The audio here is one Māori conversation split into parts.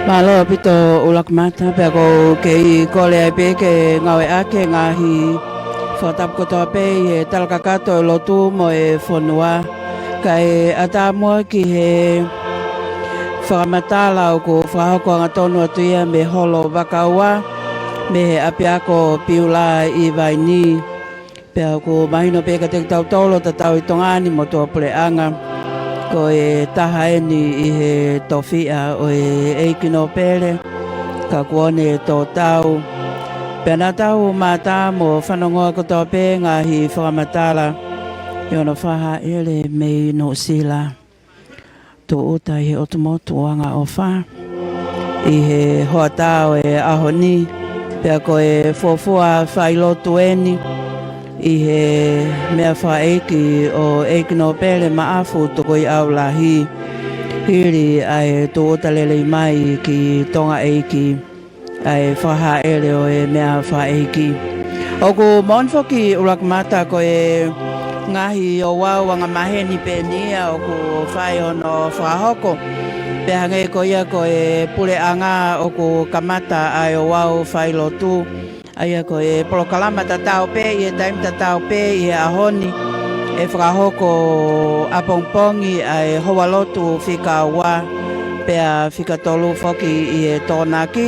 Malo pito ulak mata pe ko ke kole ai pe ke ngawe ake ngahi fotap ko to pe e talkakato lotu mo e fonua kai ata mo ki he whakamatala o ko whahako anga tonu atuia me holo Vaka me he apia ko Beulah i Vaini pe ko mahino pe ka te tau tolo ta tau i tongani mo to pleanga ko e taha eni i he tofia o e eikino pere ka kuone tō tau. Pena tau mata mo whanongoa ko tō pe ngahi whakamatala i ono whaha ele mei no sila. Tō uta i he otomotu anga o wha i he hoa tau e ahoni pea ko e fofua Failotu eni i he mea whaeiki o eikino pere maafu Tukui'aulahi hiri ai tō utalele mai ki Tonga eiki ai whaha ere o e mea whaeiki. O ko monfoki urak mata ko e ngahi o Ouau anga maheni penia o ko whai ono whahoko pe hange ko ia ko e pule anga o ko kamata ai o Ouau Failotu ai ko e polokalama tatao pe i e taim tatao pe i e ahoni e whakahoko apongpongi ai Honourable whikaua pea whikatolu whoki i e tōnaki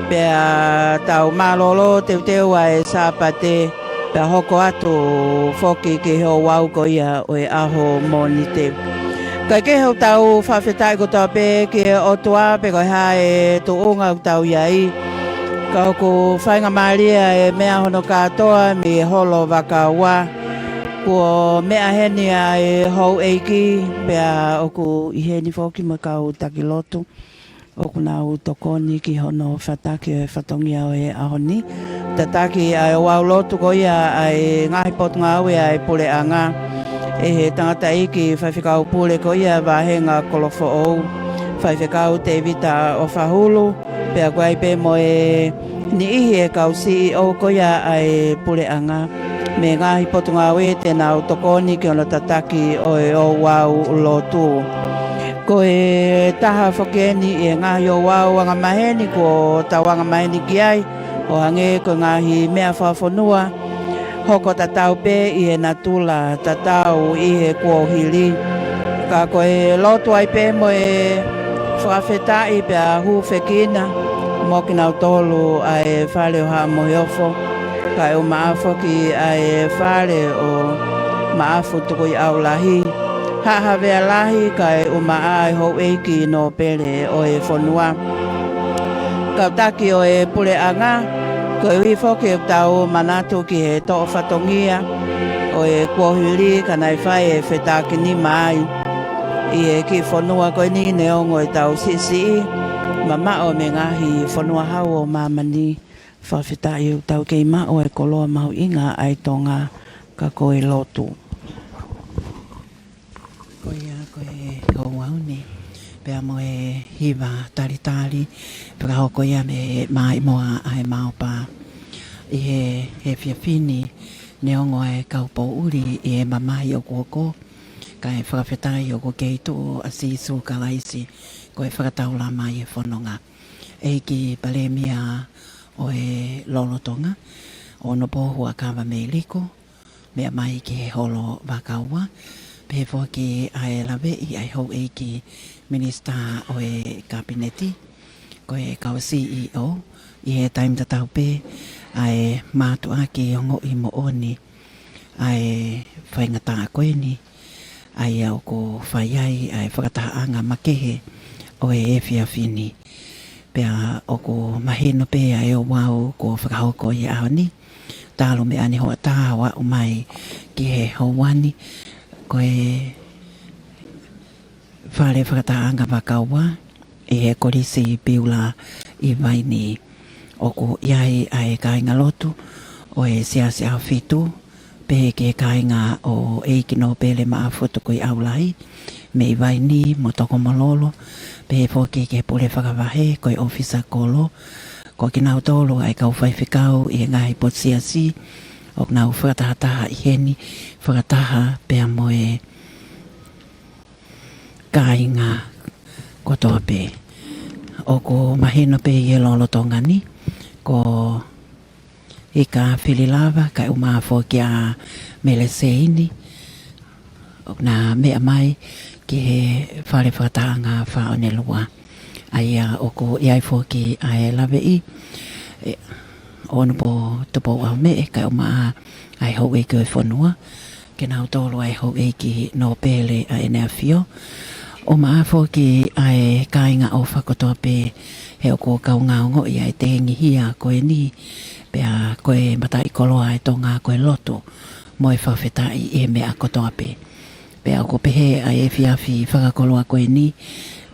pea tau malolo teuteu ai sapate pea hoko atu whoki ki ho Ouau ko ia o e aho monite. Kai ke hau tau whawhetai ko tau pe ki e otua pe koi hae tu unga tau iai ka ko whainga maria e mea hono katoa mi holo Vaka ko mea heni e hou eiki pea oku i heni whoki ma kau takilotu oku nau tokoni ki hono whataki e whatongia o e ahoni tataki ai Ouau lotu ko ia ai ngahi potunga au ai pule anga e he tangata iki whaiwhikau pule ko ia wahenga kolofo ou whaiwhikau te vita o whahulu pea koe pe mo e ni ihi e kau CEO ko ia ai pule anga me ngahi potunga au e tēnā tokoni ki ono tataki o e Ouau lotu. Ko e taha whakeni e ngahi o Ouau anga maheni ko tau anga maheni ki ai o hange ko ngahi mea whawhonua hoko tatau pe i e natula tatau i he kuohili ka ko e lotu ai pe mo e whawhetai pe a hu whekina mo ki nau tolu ai whale o ha mohiofo ka e o maafo ki ai whale o maafu Tukui'aulahi haha vea lahi ka e o maa e hou eiki no pere o e whonua ka taki o e pule anga ko e wifoke o tau manatu ki he to'o whatongia o e kuohili ka nai whai e whetaki ni mai i e ki whonua ko e ni neongo e tau sisi mama o me ngahi whonua hau o mamani whawhetai o tau kei mao e koloa mau inga ai Tonga ka koe lotu. Ouau ni pea mo e hiwa tari pera ko ia me mai moa ai maopa i he whiawhini neongo e kaupo uri i e mamai o koko ka e whakawhetai o ko keitu a sisu ka laisi ko e whakataula mai e whanonga e ki palemia o e lolotonga o no pohua kawa me liko mea mai ki he holo Vaka pe foki ai lawe i ai hou e ki minista o e kabineti ko e kau CEO i he taim tatau pe ai mātu aki o ngoi mo oni ai whaingata a koeni ai au ko whaiai ai whakataanga makehe o e whiawhini pea o ko maheno pe ai o Ouau ko whakahoko i aoni talo me ani hoa tāwa o mai ki he hauani ko e whare whakataanga Vaka i he korisi Beulah i Vaini o ko iai ai kāinga lotu o e siasi au fitu pe ke kāinga o eikino pele maafu Tukui'aulahi me i Vaini mo toko malolo pe foki ke pule whakawahe ko e ofisa kolo ko ki nau tolu ai kau whaiwhikau i ngahi pot siasi o nau whakataha i heni whakataha pea mo e kāinga kotoa pe o ko mahino pe i lolo tongani ko i ka whililava ka uma fo ki a mele seini na mea mai ki he whare whakatanga whaone lua. Aia o ko iai fo ki a lawe i Honourable Tuku'aho me ka uma ai hou e koe whanua. Ke nau tōlu ai hou e ki no pele a enea fio. O maa fo ki ai kāinga o whakotoa pe he o ko kaungaongo i ai te hengi hia koe ni. Pea koe matai koloa e Tonga koe Latu. Moi whawhetai e mea kotoa pe. Pea ko pehe ai e whiawhi whakakoloa koe ni.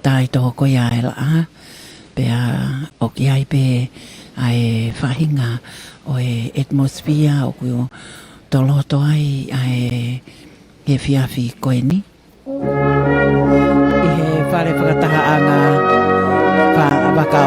Tai toho koe ai la a. Pea o ki ai pe ai whahinga o e atmosphere o kuo toloto ai ai he whiawhi koe ni. I he whare whakataha a ngā Vaka.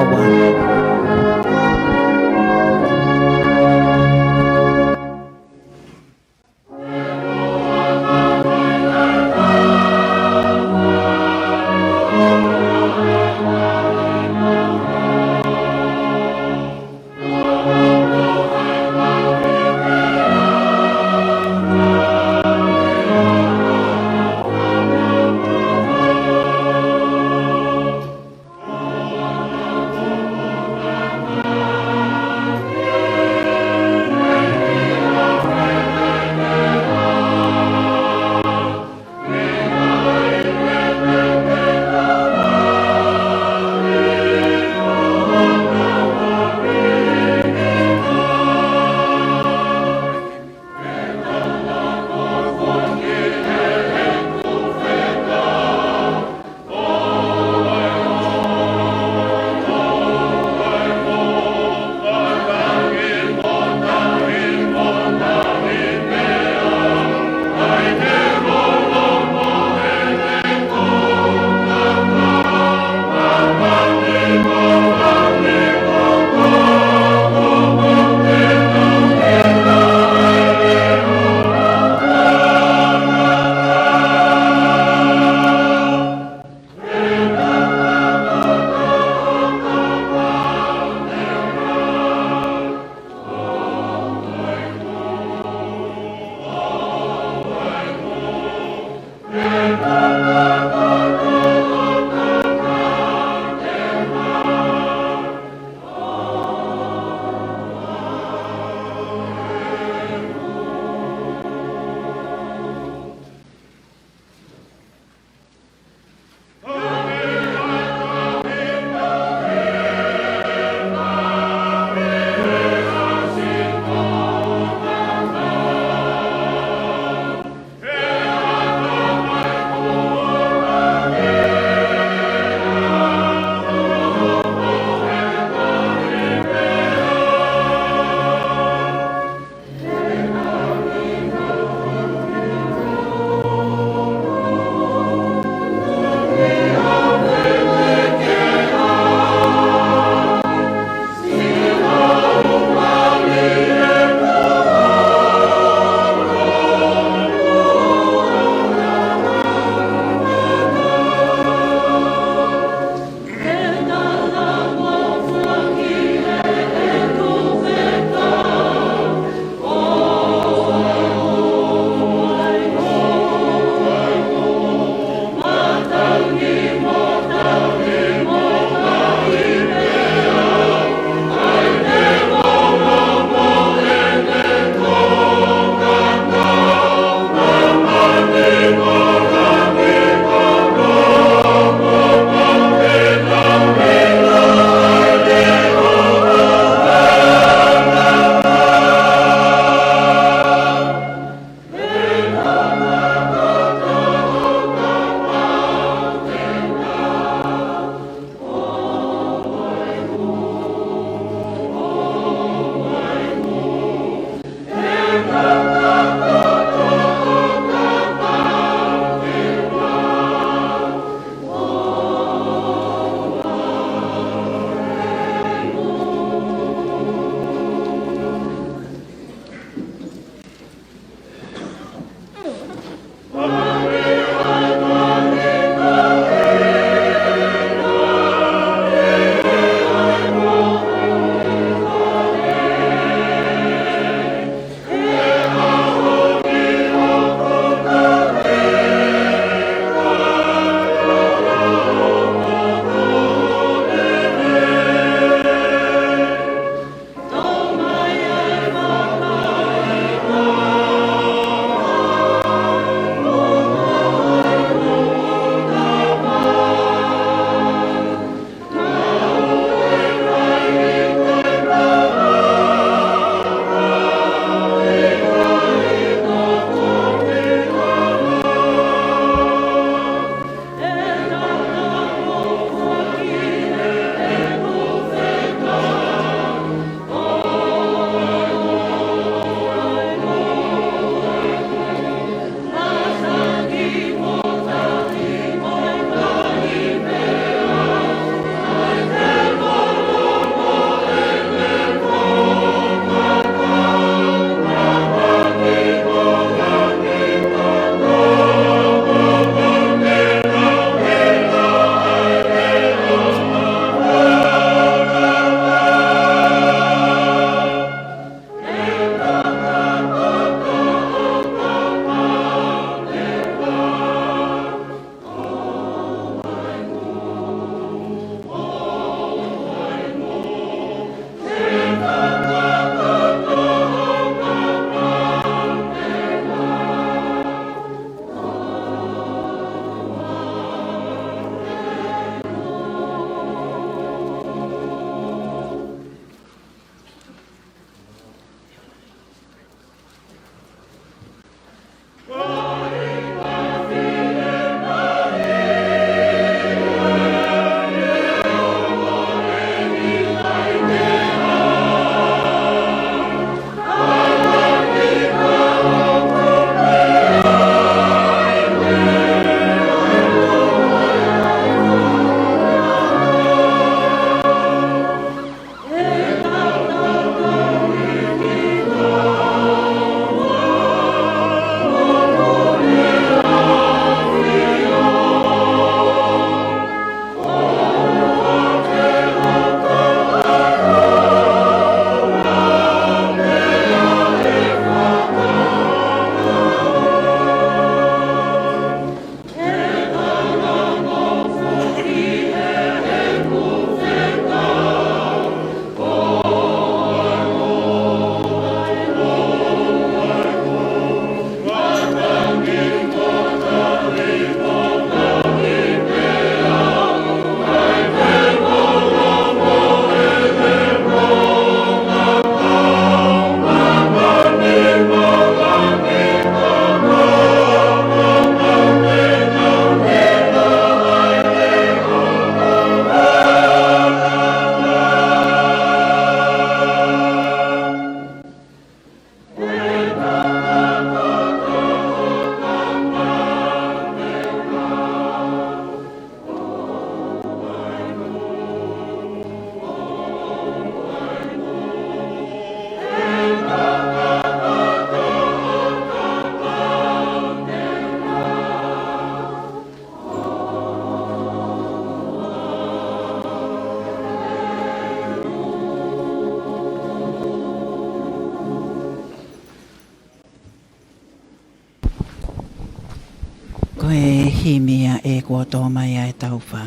himia e kua tō mai ai tauwha.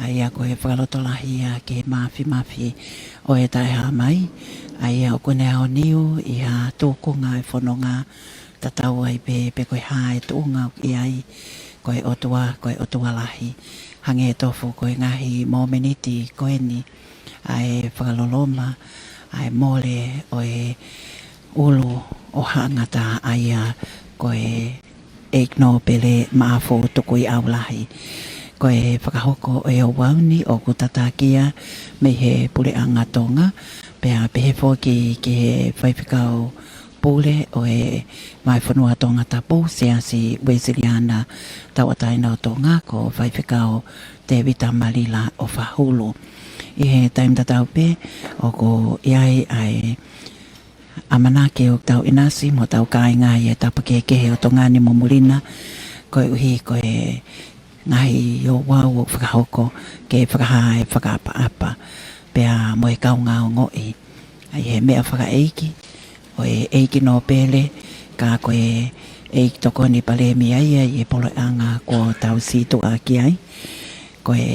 Ai a koe whakalotolahi a ke mafi o e taiha mai. Ai a o kone ao niu i a tōkunga e whanonga tatau ai pe koe hae tōnga i ai koe Tukui'aulahi. Hange e tofu koe ngahi mōmeniti koe ni ai whakaloloma ai mole o e ulu o hangata ai a koe no pele maafo Tukui'aulahi. Koe whakahoko o e Ouau ni o kutatakia me he pureanga Tonga. Pea pehe fōki ki he whaiwhikau pule o e mai whanua Tongatapu seasi Wesiliana tawataina o Tonga ko whaiwhikau te vita malila o whahulu. I he taim tatau pe o ko iai ai amanake o tau inasi mo tau kāinga i e tapakekehe o Tongani mo mulina koe uhi koe ngahi o Ouau o whakahoko ke whakahae whakaapa-apa pea mo e kaunga o ngoi ai he mea whakaeiki o e eiki no pele ka koe eiki toko ni pale mi ai i e polo anga ko tau situ a ki ai koe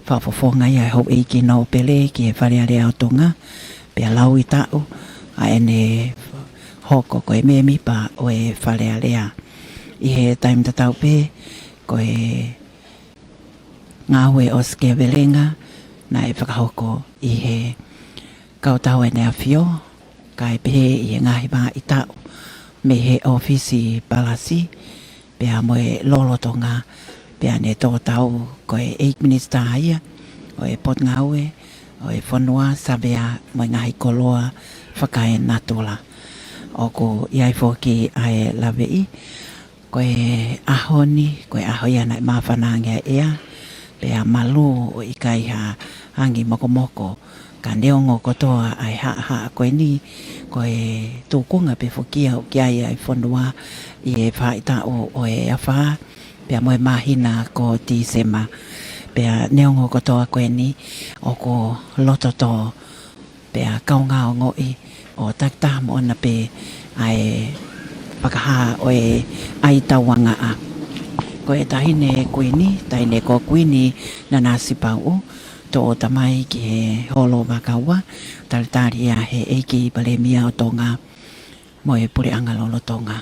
whafofonga i ai hou eiki no pele ki e whareare au Tonga pea lau i tau a ene hoko koe me mipa o e wharearea i he taim tatau pe koe ngawe o skevelenga na e whakahoko i he kautau e nea whio kai pehe i e ngahi maa i tau me he ofisi palasi pea moe lolotonga pea ne tō tau koe 8 minutes ia o e pot ngawe o e whanua sabea mo ngahi koloa whakae natula o ko iai fōki ai lawei koe ahoni koe ahoiana i mawhananga ea pea malu o ikaiha hangi mokomoko ka neongo kotoa ai haa koe ni koe tūkunga pe whukia o kiai ai whanua i e whaita o e awha pea moe mahina ko tisema pea neongo kotoa koe ni o ko lototo pea kaunga o ngoi o taktaha mo ona pe ai whakaha o e ai tawanga a koe tahine kuini tahine ko kuini Nanasipau'u to o tamai ki he holo Vakaua taritari a he eiki palemia o Tonga mo e pure angalolo Tonga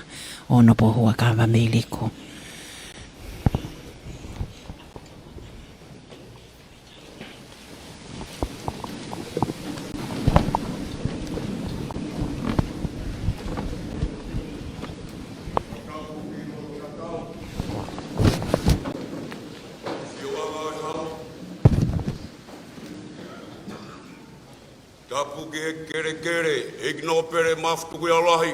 o nopo hua kawa meiliku. Tapu ke kere, igno pere maf Tukui'aulahi.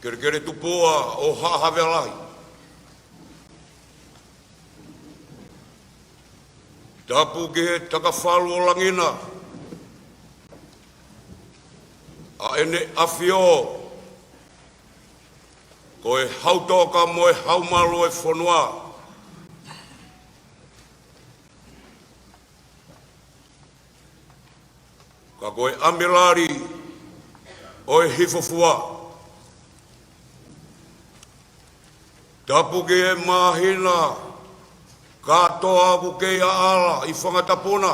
Kere tupua o hahavealahi. Tapu ke takawhalu o langina. A ene awhio. Ko e hautoka mo e haumalo e whanua. Ka koe amelari o e hifofua. Tapu ke e mahina katoa ku ke a ala i whangatapuna.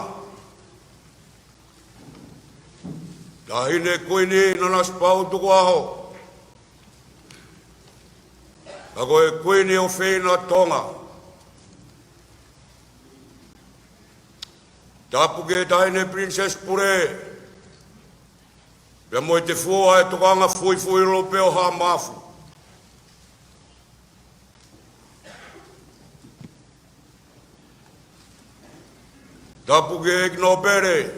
Tahine koe ni Nanasipau'u Tuku'aho. Ka koe koe ni o whena Tonga. Tapu ke tahine Princess Pure. Pea moe te fua e tokanga fui lo peo ha mafu. Tapu ke no pere.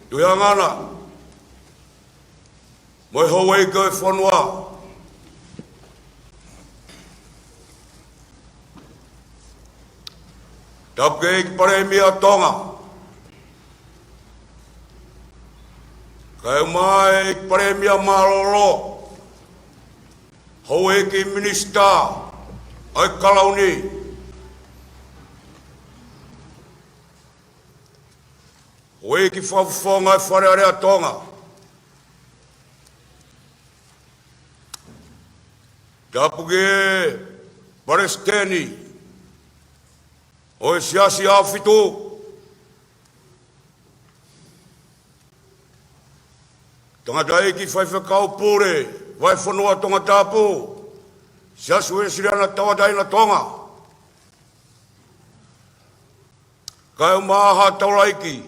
Tuiangana. Moe hoi koe whanua. Tapu ke pare mia Tonga. Kai mai premia malolo. Hoe ki minista ai kalauni. Hoe ki whawhonga ai wharearea Tonga. Tapu ke Palestini. O siasi afitu. Tongatapu ki whaiwhakau pure. Vai whanua Tongatapu. Siasu e siriana tawadai na Tonga. Kai umaha taulaiki.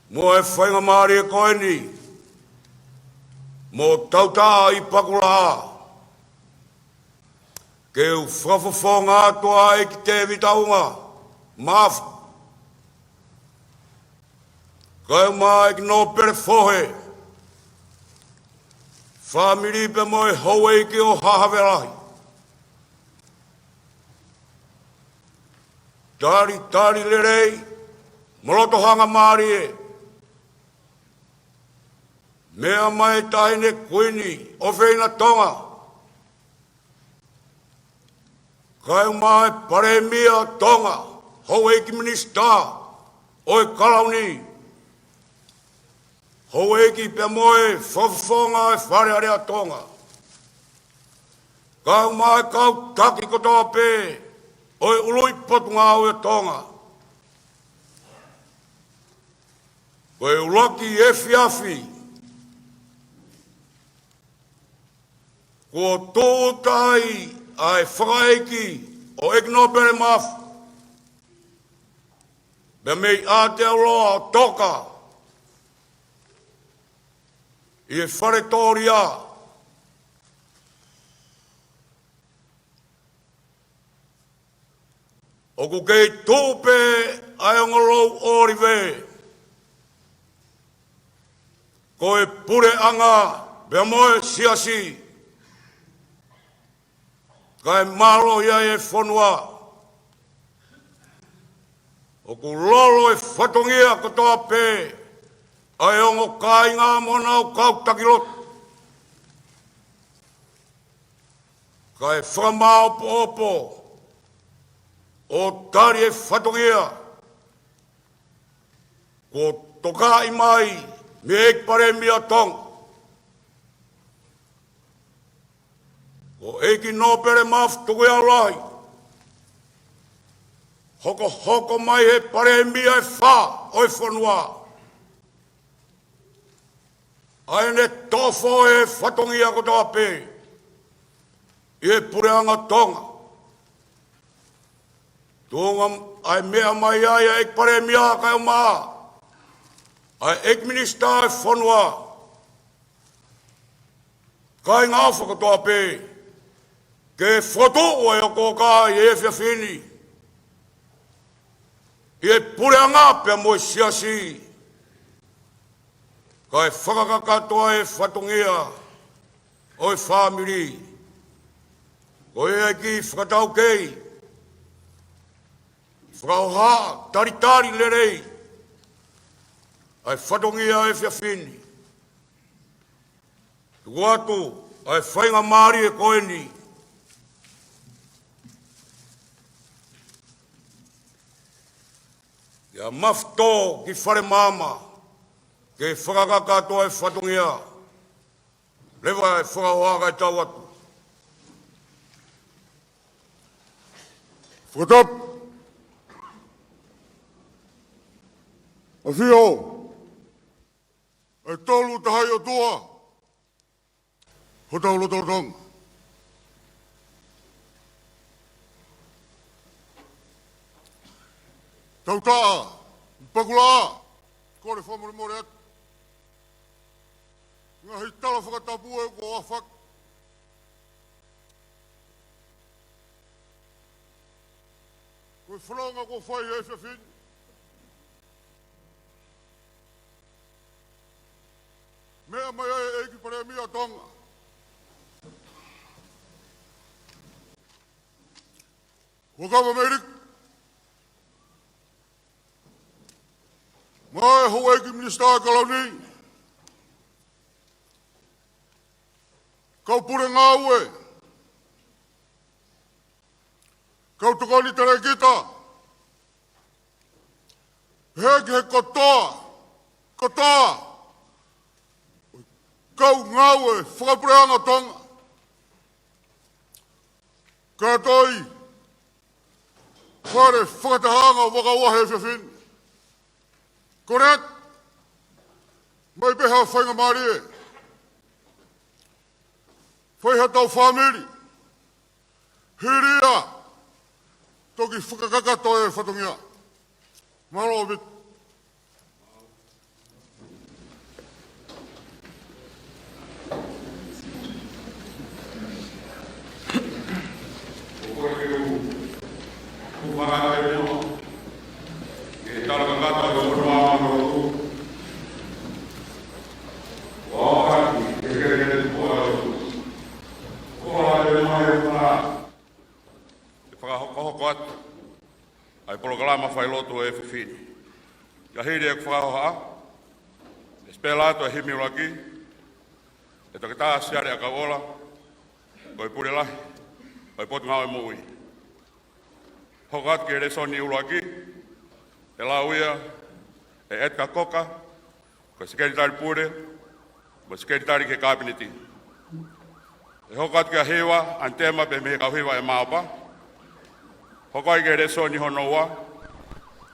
Mo e whainga maari e koeni. Mo tauta i pakula. Ke u whawhawhonga atua e ki te vitaunga. Mafu. Kai umaha e ki no pere fohe. Whamiri pe mo e hauei ki o hahawerahi. Tari lerei, moloto hanga maari e. Mea mai tahine kuini, o whina Tonga. Kai mai pare mia Tonga, hou e ki minista, o e kalauni. Hou e ki pe moe, whawhonga e whare area Tonga. Kai mai kau taki kotoa pe, o e ului potunga o e Tonga. Ko e ulaki e fiafi. Ko tōtai ai whakaeki o eknopere mafu. Me mei Aotearoa o toka. I e whare tōria. O ku kei tōpe ai ngorou oriwe. Ko e pure anga bea moe siasi. Kai malo ia e whanua. O ku lolo e whatongia katoa pē. Ai ongo kai ngā mona o kautakilot. Kai whamao po opo. O tari e whatongia. Ko toka i mai me ek pare mia Tonga. Ko eki no pere mafu Tukui'aulahi. Hoko mai he pare mia e wha o e whanua. Aene tofo e whatongia kotoa pē. I e pureanga Tonga. Tonga ai mea mai ai ek pare mia kai o maa. Ai ek minista e whanua. Kai ngā whakatoa pē. Ke whoto o e o koka i e whiawhini. I e pureanga pia mo siasi. Kai whakakatoa e whatongia o e whamiri. Ko e ki whakatau kei. Whakauha taritari lerei. Ai whatongia e whiawhini. Tuku'aho ai whainga maari e koeni. Ia mafto ki whare mama, ke whakakatoa e whatongia. Lewa e whakahoaga e tau atu. Whakatap! Awhio! E tolu tahai o tua. Hotau lo tōtong. Tautaa, pakula, kore whamore more atu. Ngā hei tala whakatapu e ko awhak. Koe whanonga ko whai e whiawhini. Mea mai e ki pare mia Tonga. Wakawa meirik. Mai ho e ki minista kalauni. Kau pure ngā ue. Kau tukoni tere kita. Heki he kotoa. Kotoa. Kau ngau e whakapureanga Tonga. Ka toi, whare whakatahanga waka wahe whiwhin. Koreat, mai peha whainga maari e. Whaiha tau whamiri. Hiria, toki whakakakato e whatungia. Mahalo o bit. Ai programa Failotu e Fifini. Ka hiri e whakahoha, e spelato e himiulaki, e takita asiare a kaola, ko e purelahi, ko e potungao e mui. Hokat ki e resoni ulaki, e lauia, e etka koka, ko e sekeritari pure, ko e sekeritari ke kabineti. E hokat ki a hewa, antema pe mehe kauhiwa e maopa, hokai ke resoni honoua,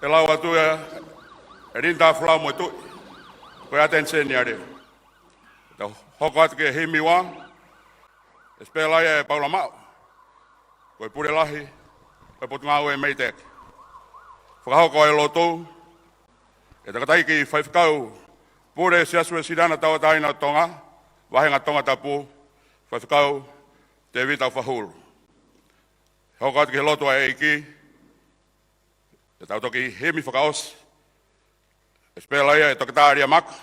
e lau atu e rinta flau mo tu, ko e atenseni are. Te hoko atu ke himiwa, e spelaia e Paula mau, ko e purelahi, ko e potungau e meitek. Whakahoko e lotou, e takatai ki whaifkau, pure siasu e sirana tau taina Tonga, wahenga Tongatapu, whaifkau te vita whahuru. Hoko atu ki lotua e iki, e tau toki hemi whakaos, e spelaia e tokitaria maka,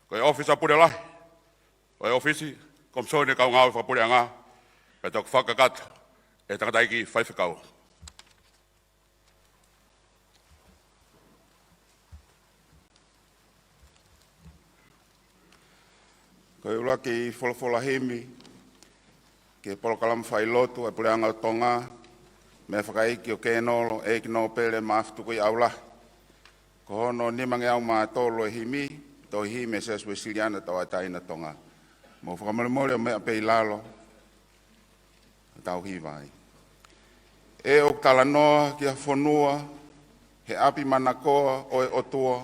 ko e ofisa purelahi, ko e ofisi komsoni kau ngau whakapureanga, e tok whakakata, e takataiki whaifakau. Ko e ula ki wholafola hemi, ke polokalama Failotu e pureanga o Tonga, me whakaiki o kenolo e ki no pele maafu Tukui'aulahi. Ko hono nimange au maa tolo e himi, to hime se aswe siliana tau ataina Tonga. Mo whakamolemole o mea pei lalo, tau hiwai. E o talanoa ki a whonua, he api manakoa o e otua,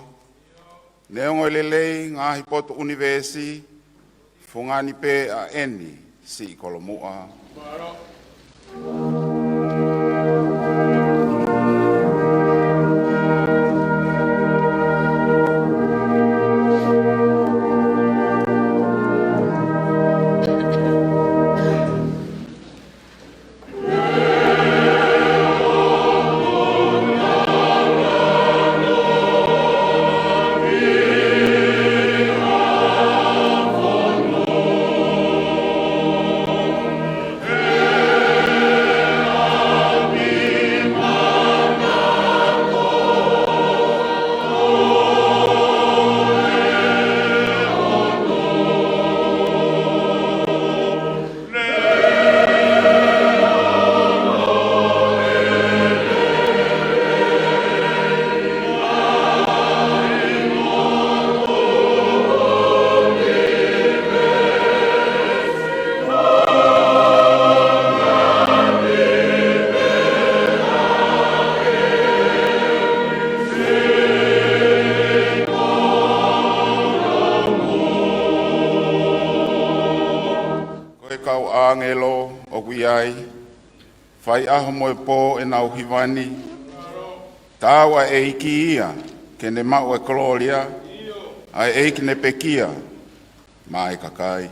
neongo lelei ngahi poto universi, fungani pe a eni, si kolomua. Angelo o guiai, fai aho moe po e nau hiwani, tawa e iki ia, ke ne mau e koloria, ai e iki ne pekia, mai kakai.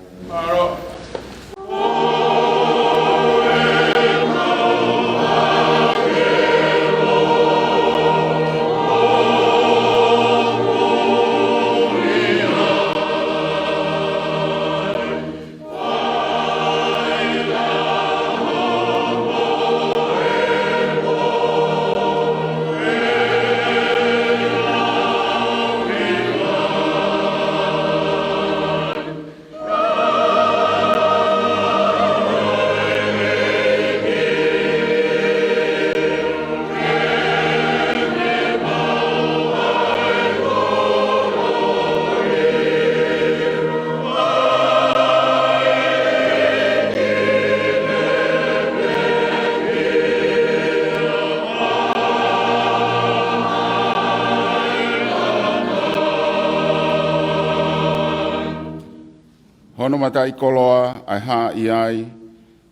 tamata i koloa ai ha i ai,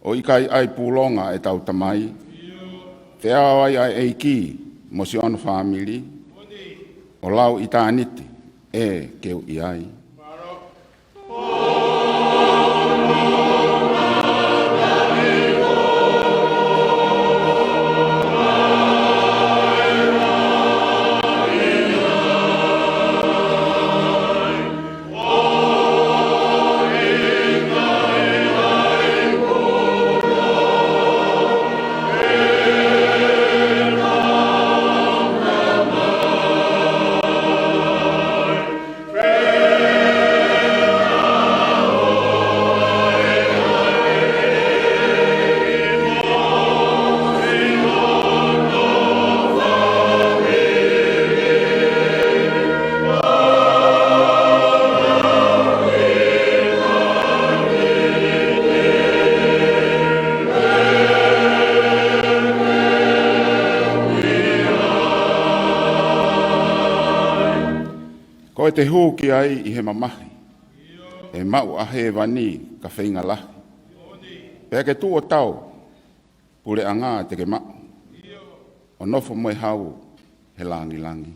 o ikai ai pulonga e tau tamai. Te ao ai ai eiki, mo si ono family, o lau i tāniti, e keu i ai. Ko te hūki ai i he mamahi, e mau a he wani ka whainga lahi. Pea ke tū o tau, pure a ngā te ke mau. O nofo moe hau he langi langi.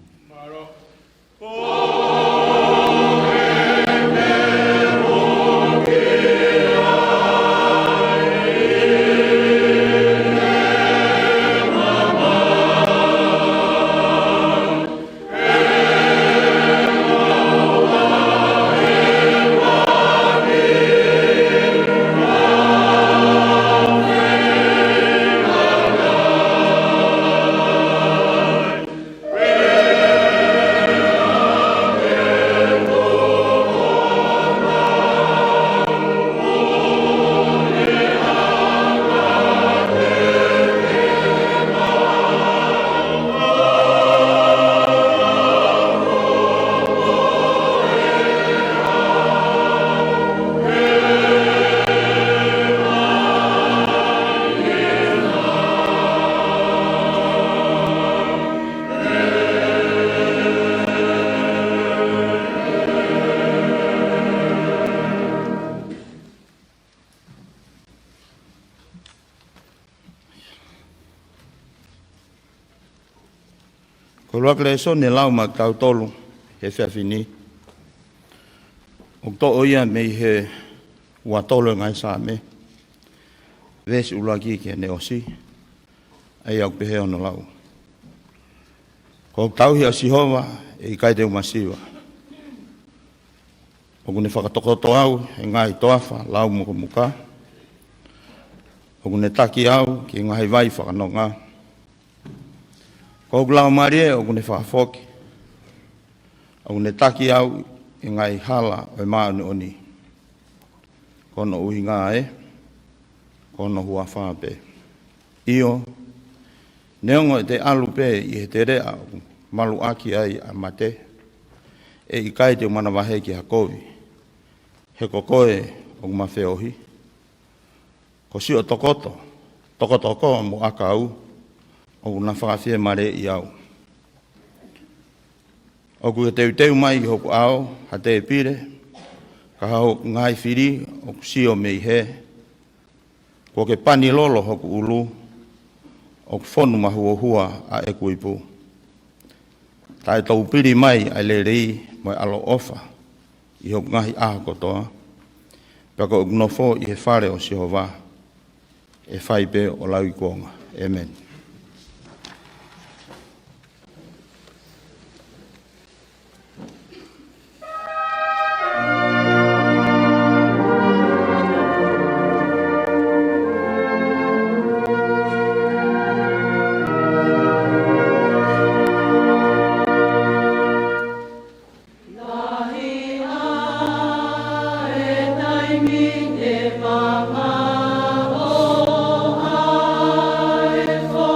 Ko loa kele so ne lau ma tau tolu he whiawhini. O to oia me he ua tolu ngai sa me. Vesi ula ki ke ne osi. Ai au pehe ono lau. Ko tau hi a sihova e kai te umasiwa. O kune whakatokoto au e ngai toafa lau muka muka. O kune taki au ki ngai vai whakanonga. Ko glau marie o kune whakafoki. O kune taki au i ngai hala o maani oni. Kono uhi ngā e. Kono hua whape. Io. Neongo e te alu pe i he te rea malu aki ai a mate. E i kai te umana wahe ki hakovi. He kokoe o mawhe ohi. Ko si o tokoto. Tokotoko mo aka au. O na whakawhia mare i au. O ku te uteu mai i hoku ao, ha te pire, ka hau ngai whiri, o ku si o mei he, ko ke pani lolo hoku ulu, o ku whonu mahu o hua a e kuipu. Tai tau piri mai a le rei, moi alo ofa, i hoku ngahi aha kotoa, paka o gnofo i he whare o Sihova, e whaipe o lau i kuonga. Amen. For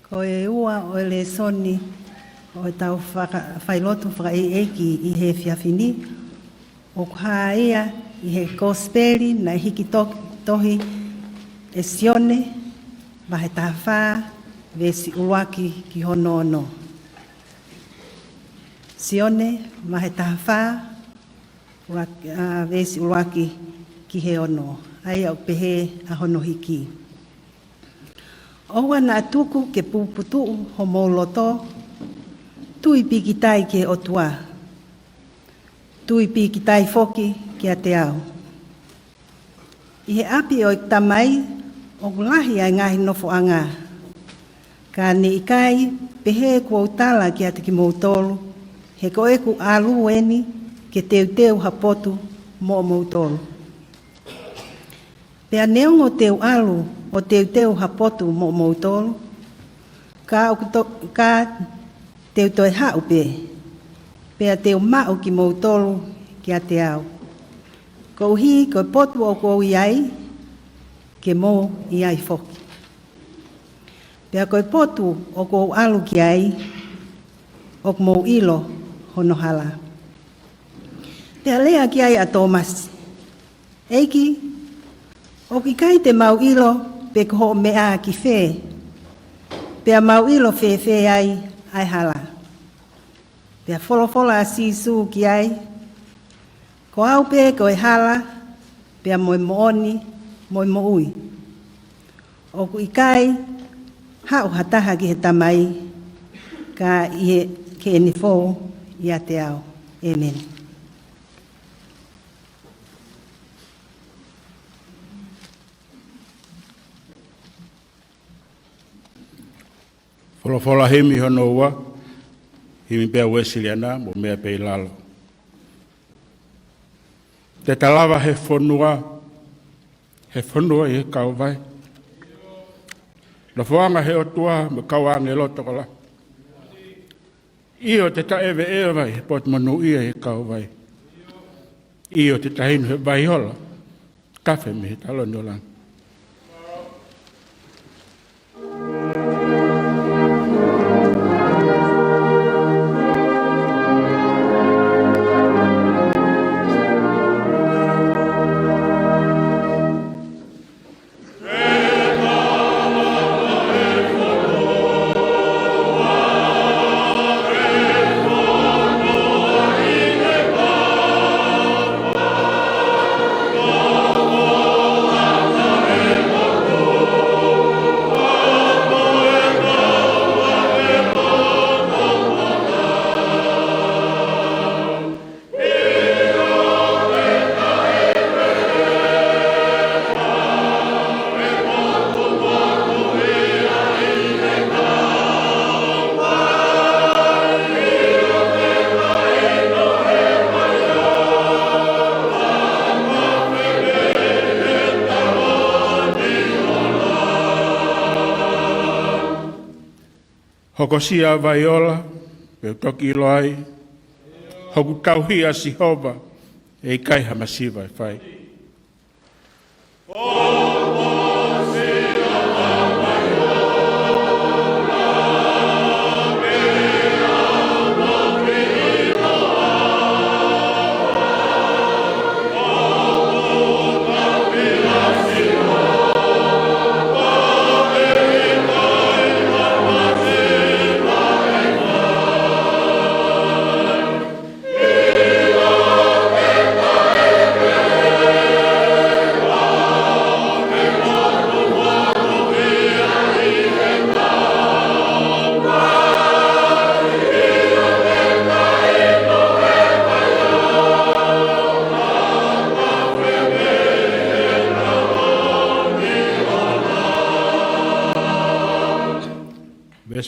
Ko e ua o le soni o tau Failotu whakaeiki I he whiawhini. O kua ia I he gospeli na hiki tohi e sione ma he tawha vesi uwaki ki hono ono. Sione ma he tawha vesi uwaki ki he ono. Ai au pehe a hono hiki. Owa na tuku ke puputu ho mauloto, tui piki tai ke otua. Tui piki tai foki ki a te au. I he api o I tamai, o kulahi ai ngahi nofo anga. Ka ni ikai pehe kua utala ki a te ki mautolu, he ko eku alu eni ke teu hapotu mo mautolu. Pea neongo teu alu o teu hapotu mo mautolu, ka teu toi hau pe, pea teu mau ki mautolu ki a te au. Ko uhi ko potu o ko iai, ke mo iai foki. Pea ko potu o ko alu ki ai, o mo ilo hono hala. Pea lea ki ai a Thomas. Eiki, o ki kai te mau ilo, pe ko ho mea ki whē. Pea mau ilo whē ai hala. Pea wholofola a sisu ki ai. Ko au pe ko e hala, pea moimoni, moimoi. O ku ikai, hau hataha ki he tamai, ka I ke enifo I a te au. Amen. Wholofola hemi hono ua, himi pea wesiliana, mo mea pei lalo. Te talawa he whonua I he kauwai. Na whoanga he otua, me kauange loto kola. Io te ta ewe vai, pot manu ia he kauwai. Io te tahinu he vai hola, kafe me he talo nyolang. Hokosia vaiola, pe toki loai, hoku tauhia si hova, e kai hamasiva e whai.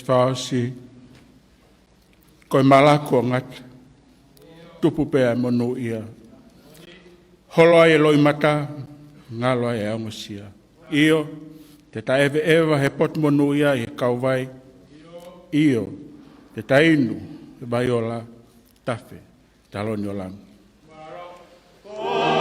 Whaosi, koe malako ngata, tupu pea monu ia. Holoa e loi mata, ngaloa e aungasia. Io, te ta ewa he pot monu ia e kauwai. Io, te ta inu, e baiola, tafe, talonio lang. Oh,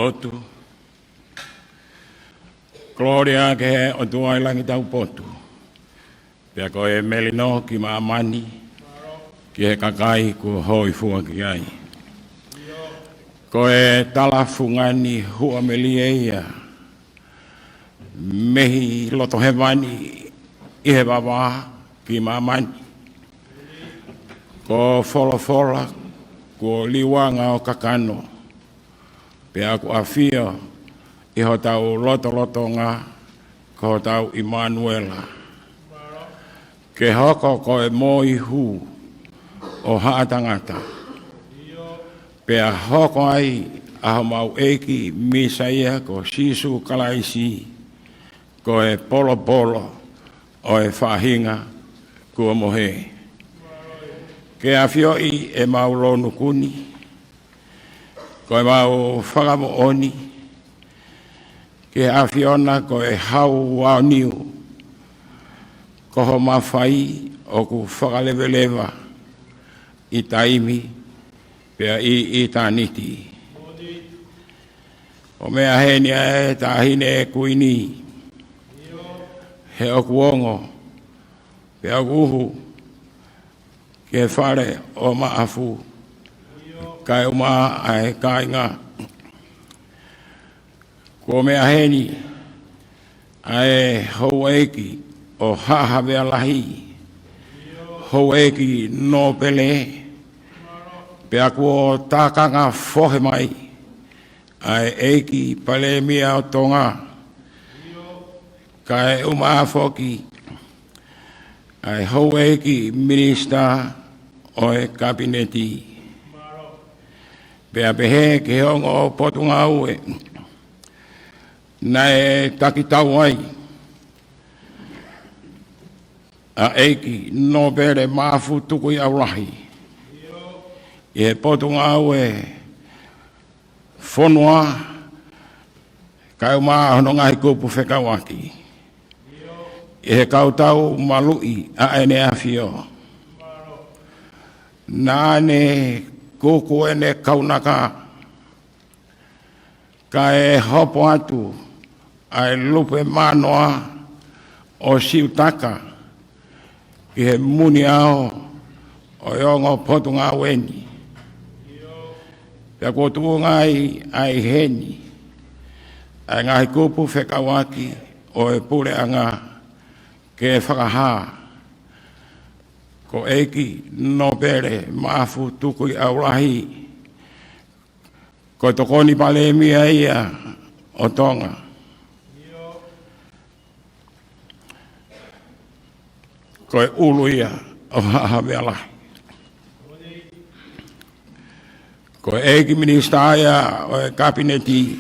Failotu. Gloria ke he o tuai langi tau potu. Pea ko e melino ki maamani. Ki he kakai ku hoi fua ki ai. Ko e talafungani hua melieia. Mehi loto hewani i he wawa ki maamani. Ko fola ko liwanga o kakano. Pea ku awhia i ho tau loto ngā ko tau Immanuela. Ke hoko ko e moi hu o haatangata. Pea hoko ai aho mau eki misaia ko sisu kalaisi ko e polo o e whahinga kua mohe. Ke awhioi e mau lonu kuni ko e mau whakamo oni. Ke awhiona ko e hau wau niu. Ko ho mawhai o ku whakalewelewa i taimi pea i tāniti. O mea heni e tāhine e kuini. He o kuongo pea uhu ke whare o maafu. Kai uma ai kainga. Ko mea heni ai hou eki o Hahawealahi. Hou eki no pele. Pea ko tākanga whohe mai. Ai eki pale mia o Tonga. Kai uma foki. Ai hou eki minister o e kabineti. Pea pehe ke hongo o Potunga ue. Na e takitau ai. A eiki no bere mafu Tukui'aulahi. I he Potunga ue whonua kai maa hono ngahi kupu whekawaki. I he kautau malui a ene awhio. Nā ne koko ene kaunaka. Ka e hopo atu ai lupe manoa o siutaka ki he muni ao o iongo Potunga weni. Pea kotua ngai ai heni ai ngahi kupu whekawaki o e pure anga ke whakaha. Ko eki no bere maafu Tukui'aulahi. Ko tokoni pale mia ia o Tonga. Ko e ulu ia o Hahawealahi. Ko e eki minista ia o e kabineti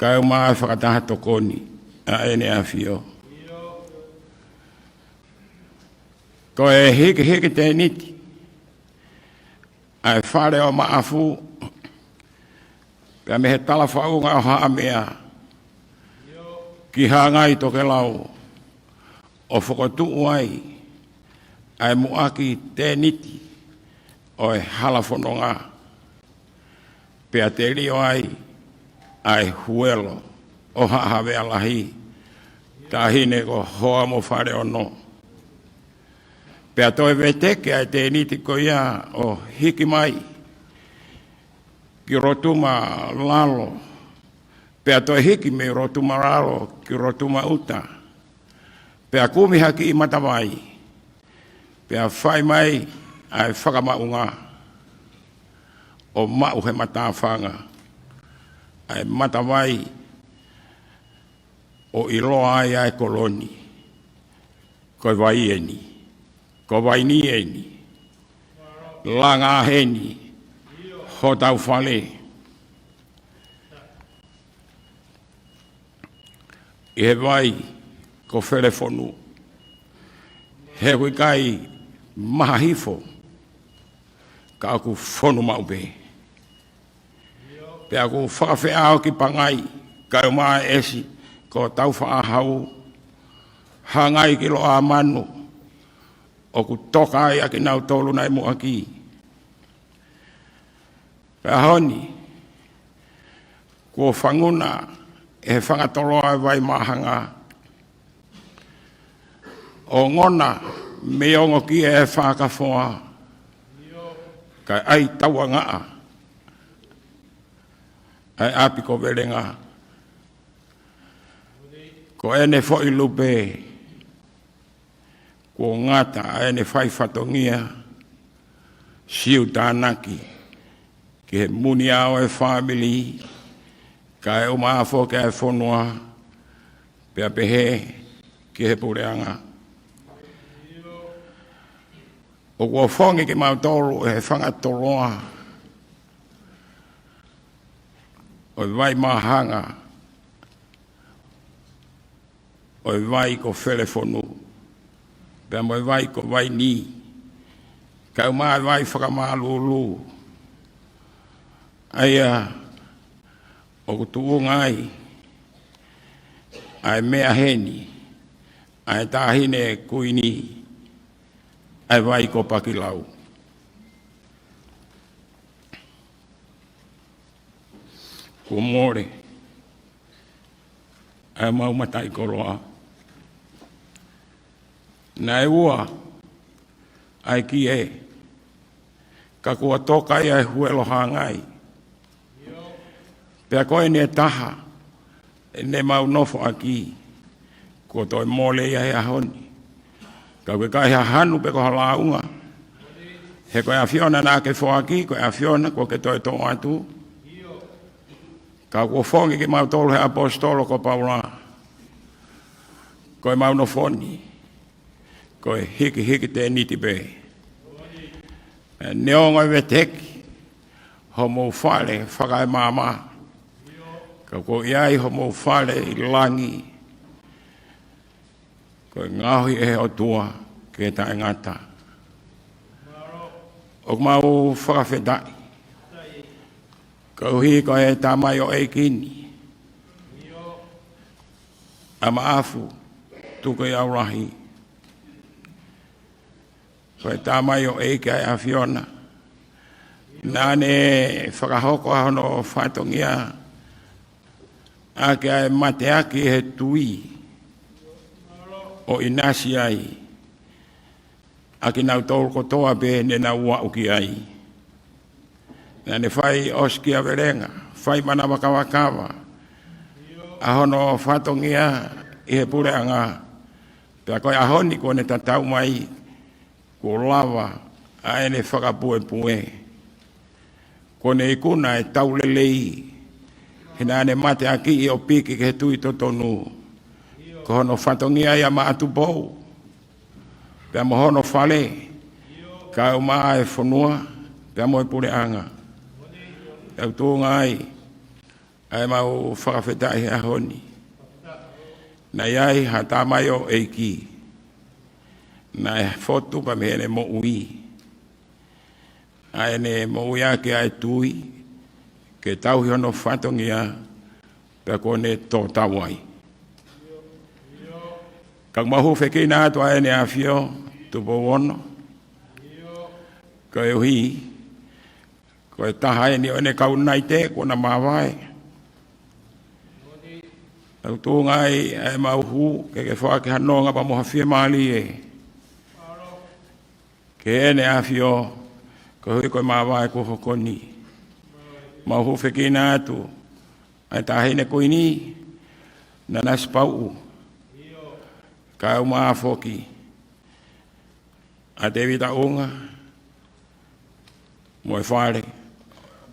kai umaa whakataha tokoni a ene awhio. Ko e heke te niti. Ai whare o maafu. Pea me he tala whaunga o haa mea. Ki hangai toke lau. O whakotuu ai. Ai muaki te niti. O e halafononga. Pea te rio ai. Ai huelo. O Hahawealahi. Tahine ko hoa mo whare o no. Pea toi veteke ai te niti ko ia o hiki mai. Ki rotuma lalo. Pea toi hiki me rotuma lalo ki rotuma uta. Pea kumiha ki i matawai. Pea whai mai ai whakamaunga. O mau he matawhanga. Ai matawai o iloa ai koloni. Koi vaieni. Ko Vaini eni, langa heni, ho tau whale. I he vai ko wherefonu. He hui kai mahahifo, ka aku whonu maupe. Pe aku whakawhiao ki pangai, kai maa esi, ko tau whaahau, hangai ki loa manu. O ku toka ai aki nau tolu nai mo aki. Pea honi, Kua whanguna e whangatoroa vai mahanga. O ngona me ongo ki e whakafoa. Kai ai taua ngaa. Ai api ko verenga. Ko ene fo i lupe. Ko ngata ene whai whatongia. Siu tānaki. Ki he muni ao e family. Kai o maafo ke e whonua. Pea pehe ki he pureanga. O kua whongi ki mautoro e whangatoroa. O vai mahanga. O vai ko whelewhonu. Pea mo vai ko Vaini. Kau maa vai whakamālulu. Aia, o kutu ngai. Ai mea heni. Ai tāhine kuini. Ai vai ko pakilau. Ko more. Ai mau matai koroa. Nai ua. Ai ki e. Ka kua toka ia e huelo hangai. Pea koe ne taha. E ne mau nofo aki. Ko toi mole ia he ahoni. Ka koe kai hanu pe ko halaunga. He koe a whiona nā ke whoaki. Koe a whiona ko ke toi Tongatapu. Ka kua whongi ki mau tolu he apostolo ko Paula. Koe mau no whoni. Koe hiki te niti pe. Neongo e veteki. Ho mou whale whakai mama. Ka ko iai ho mou whale i langi. Koe ngahui e o tua ke ta ngata. O mau whakawhetai. Ka uhi ko e ta mai o e kini. Ama afu Tukui'aulahi. Koe ta mai o e kai a whiona. Nane whakahoko hono whatongia. Ake ai mateaki he tui. O inasi ai. Ake nau tolu kotoa pe ne na ua uki ai. Nane whai oski a verenga. Whai mana wakawakawa. Ahono whatongia i he pureanga. Pea koe ahoni kone tatau mai. Ko lava a ene whakapue pue. Kone ikuna e taulelei. Hina ane mate aki i o piki ke tui totonu. Ko hono whatongia ia ma atu pou. Pea mo hono whale. Ka o maa e whanua. Pea mo e pure anga. Pea utu ngai. Ai mau whakawhetai he ahoni. Na iai ha tamai o eiki. Na e fotu pa me ene mo ui. A ene mo ui ake ai tui. Ke tau hono whatongia. Pea kone tō tawai. Kak mahu whekina atu a ene a whio. Tupo wono. Ko e uhi. Ko e taha ene o ene kaunai te. Kona mawai. Tau tō ngai e mauhu. Ke whake hanonga pa moha whia mali e. Ke ene a whio. Ko hui koe mawai ko hokoni. Mauhu whekina atu. Ai tahine koini. Nanasipau'u. Ka au maa foki. A David a unga. Moe whare.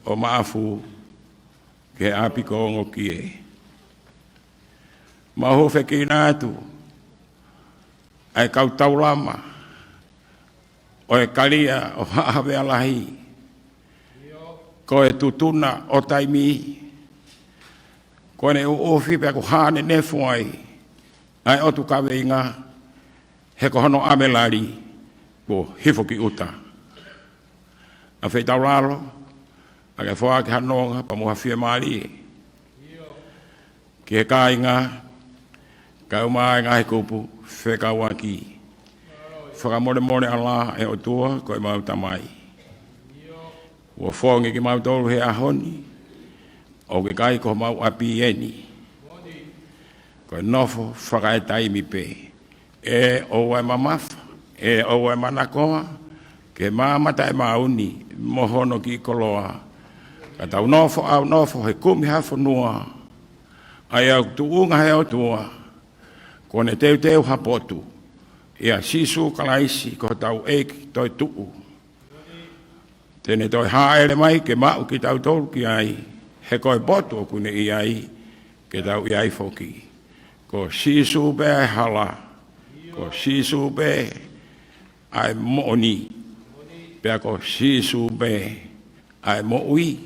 O maa fu. Ke api ko ongo ki e. Mahu whekina atu. Ai kau taulama. O e kalia o Haawea ko e tutuna o taimi. Ko ne o ofi pe ko hane nefuai. Ai o tu kawe inga. He ko hono amelari. Ko hifo ki uta. A whai tauraro. A ke whaa ki hanonga pa moha whia maari. Ki he ka inga. Ka umaa inga he kupu. Whekau aki. Whakamore ala e o tua ko e mau tamai. Ua whongi ki mau tolu he ahoni. o ke kai ko mau api eni. Ko nofo whakae taimi pe. E o e mamafa, e o e manakoa, ke mamata e mauni, mohono ki koloa. Ka tau nofo he kumi hafo nua. Ai au tuunga he au tua. Kone teu hapotu. Ia sisu kalaisi ko tau eiki toi tuu. Tene toi haere mai ke mau ki tau tolu ki ai. He koe botu o kune i ai ke tau i ai foki. Ko sisu be ai hala. Ko sisu be ai mooni. Pea ko sisu be ai moui.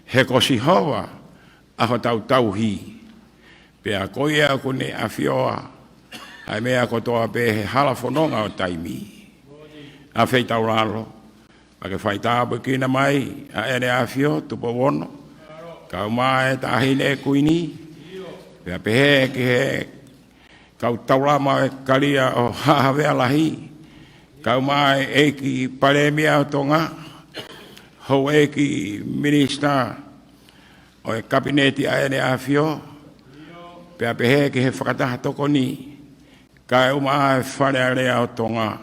He ko si hawa aho tau hi. Pea koe au kune a fioa. Ai mea ko toa be he hala whanonga o taimi. A whei tau raro. A ke whai tāpu kina mai. A ere a fio tupo wono. Kau mai ta hine kuini. Pea pehe ki he. Kau taurama e kalia o hahawea lahi. Kau mai eki paremia o Tonga. Hou eki minister. O e kabineti a ere a fio. Pea pehe ki he whakataha toko ni. Kai uma whare area o Tonga.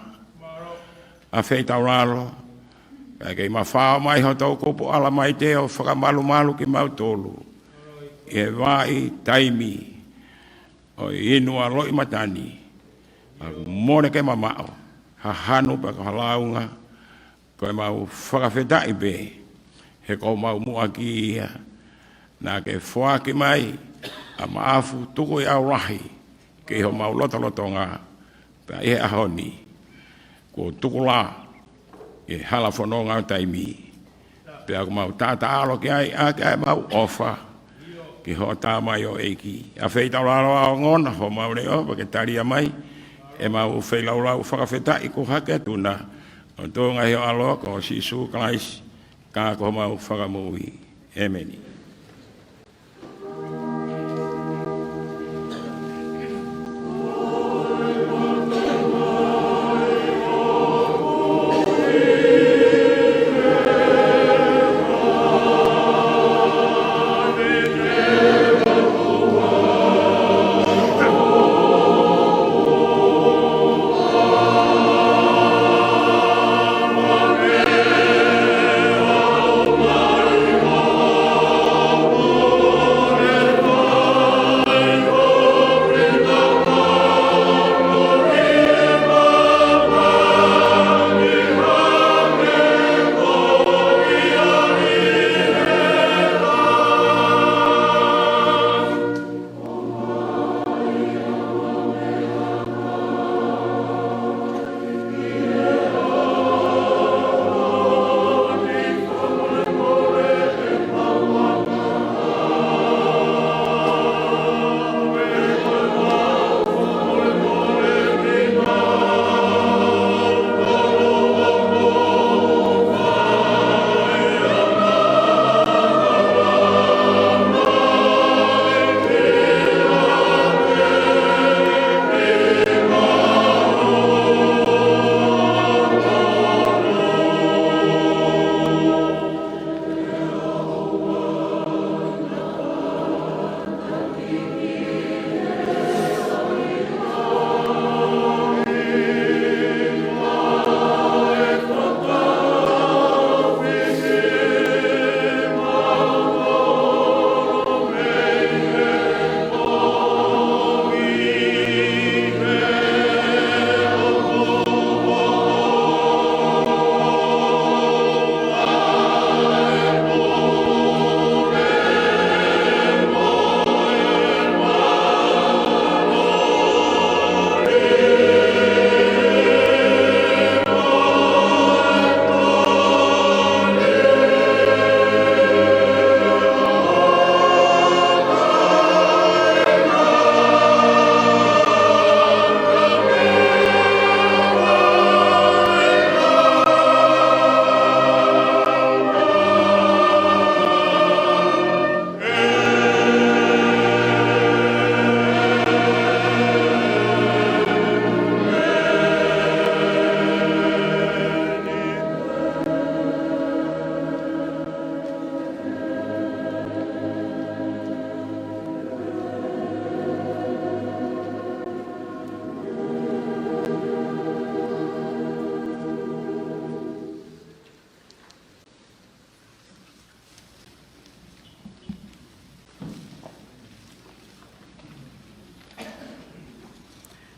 A whei tauraro. Kai kei mawhao mai ho tau kupu ala mai te o whakamalu ki mautolu. E vai taimi. O inua loi matani. A mone ke mamao. Ha hanu pa ka halaunga. Koe mau whakawhetai be. He kou mau mua ki ia. Nā ke whaki mai. A maafu Tukui'aulahi. Ke ho mau lotolotonga. Pea e ahoni. Ko tukula. E hala whanonga o taimi. Pea ko mau tata alo ki ai. A ke ai mau ofa. Ki ho tā mai o eiki. A whei tauraro a ngona. Ho mau reo. Pa ke taria mai. E mau whei laurau whakawhetai ko hake atuna. O tōnga heo aloa. Ko sisu kalaisi. Kā ko mau whakamui. Emeni. Amen.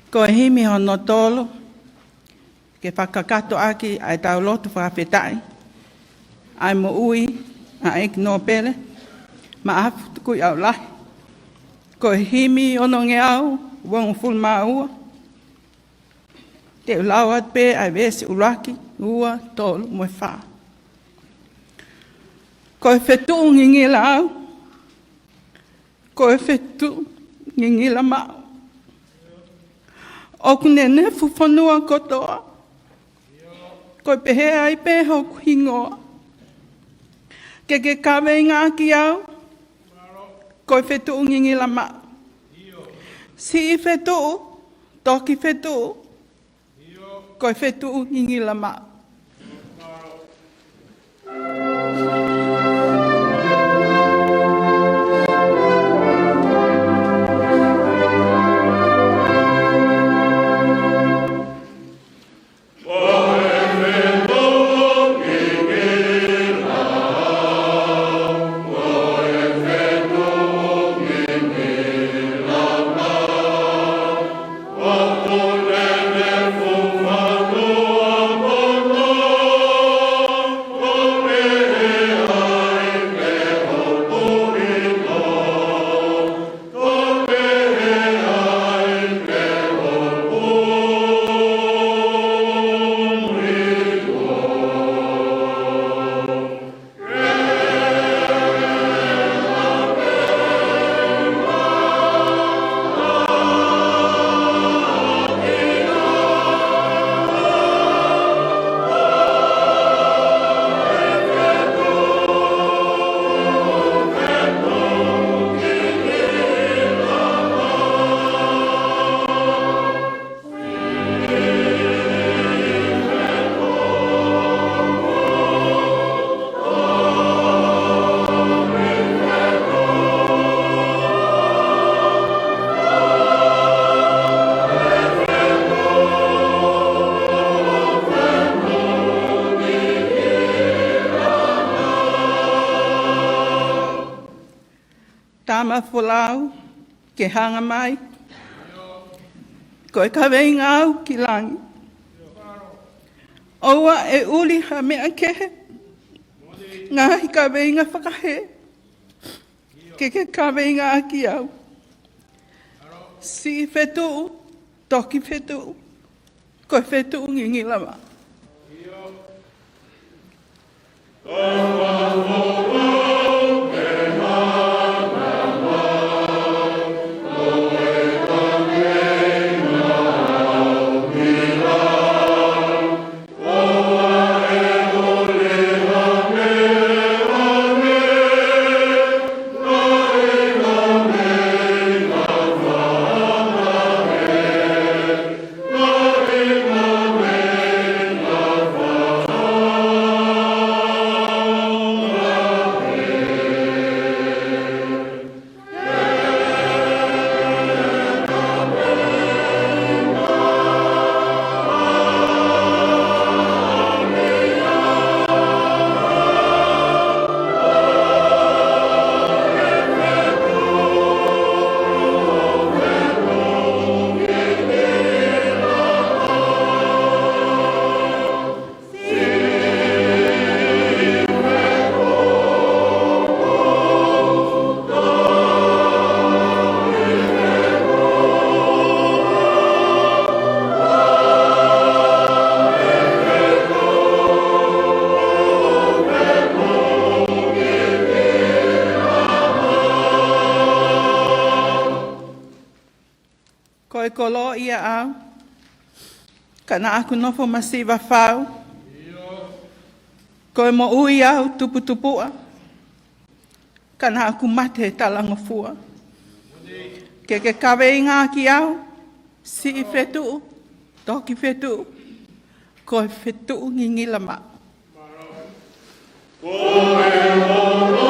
Ko e himi hono tolo, ke whakakato aki ai tau lotu whawhetai, ai mo ui, a ek no pele, ma afu Tukui'aulahi. Ko e himi ono nge au, wong ful maua, te ulau at pe ai vesi ulaki, ua tolu mo e wha. Ko e whetu ngingila au, ko e whetu ngingila mau. Oku nene fufonua kotoa, ko e pehe ai pe hoku hingoa. Ke kawe ngā ki au, ko e whetu ngingila mau. Si i whetu, toki whetu, ko e whetu ngingila mau. Tama fulau, ke hanga mai, ko e kawei ngau ki langi. Oua e uli ha mea kehe, ngahi kawei ngā whakahe, ke kawei ngā ki au. Si whetu, toki whetu, ko e whetu ngingi lama. Ko e kolo ia au, kana aku nofo masiva whau, ko e mo ui au tuputupua, kana aku mate talango fua. Ke kawe ngā ki au, si i whetu, toki whetu, ko e whetu ngingi lama. Ko e mono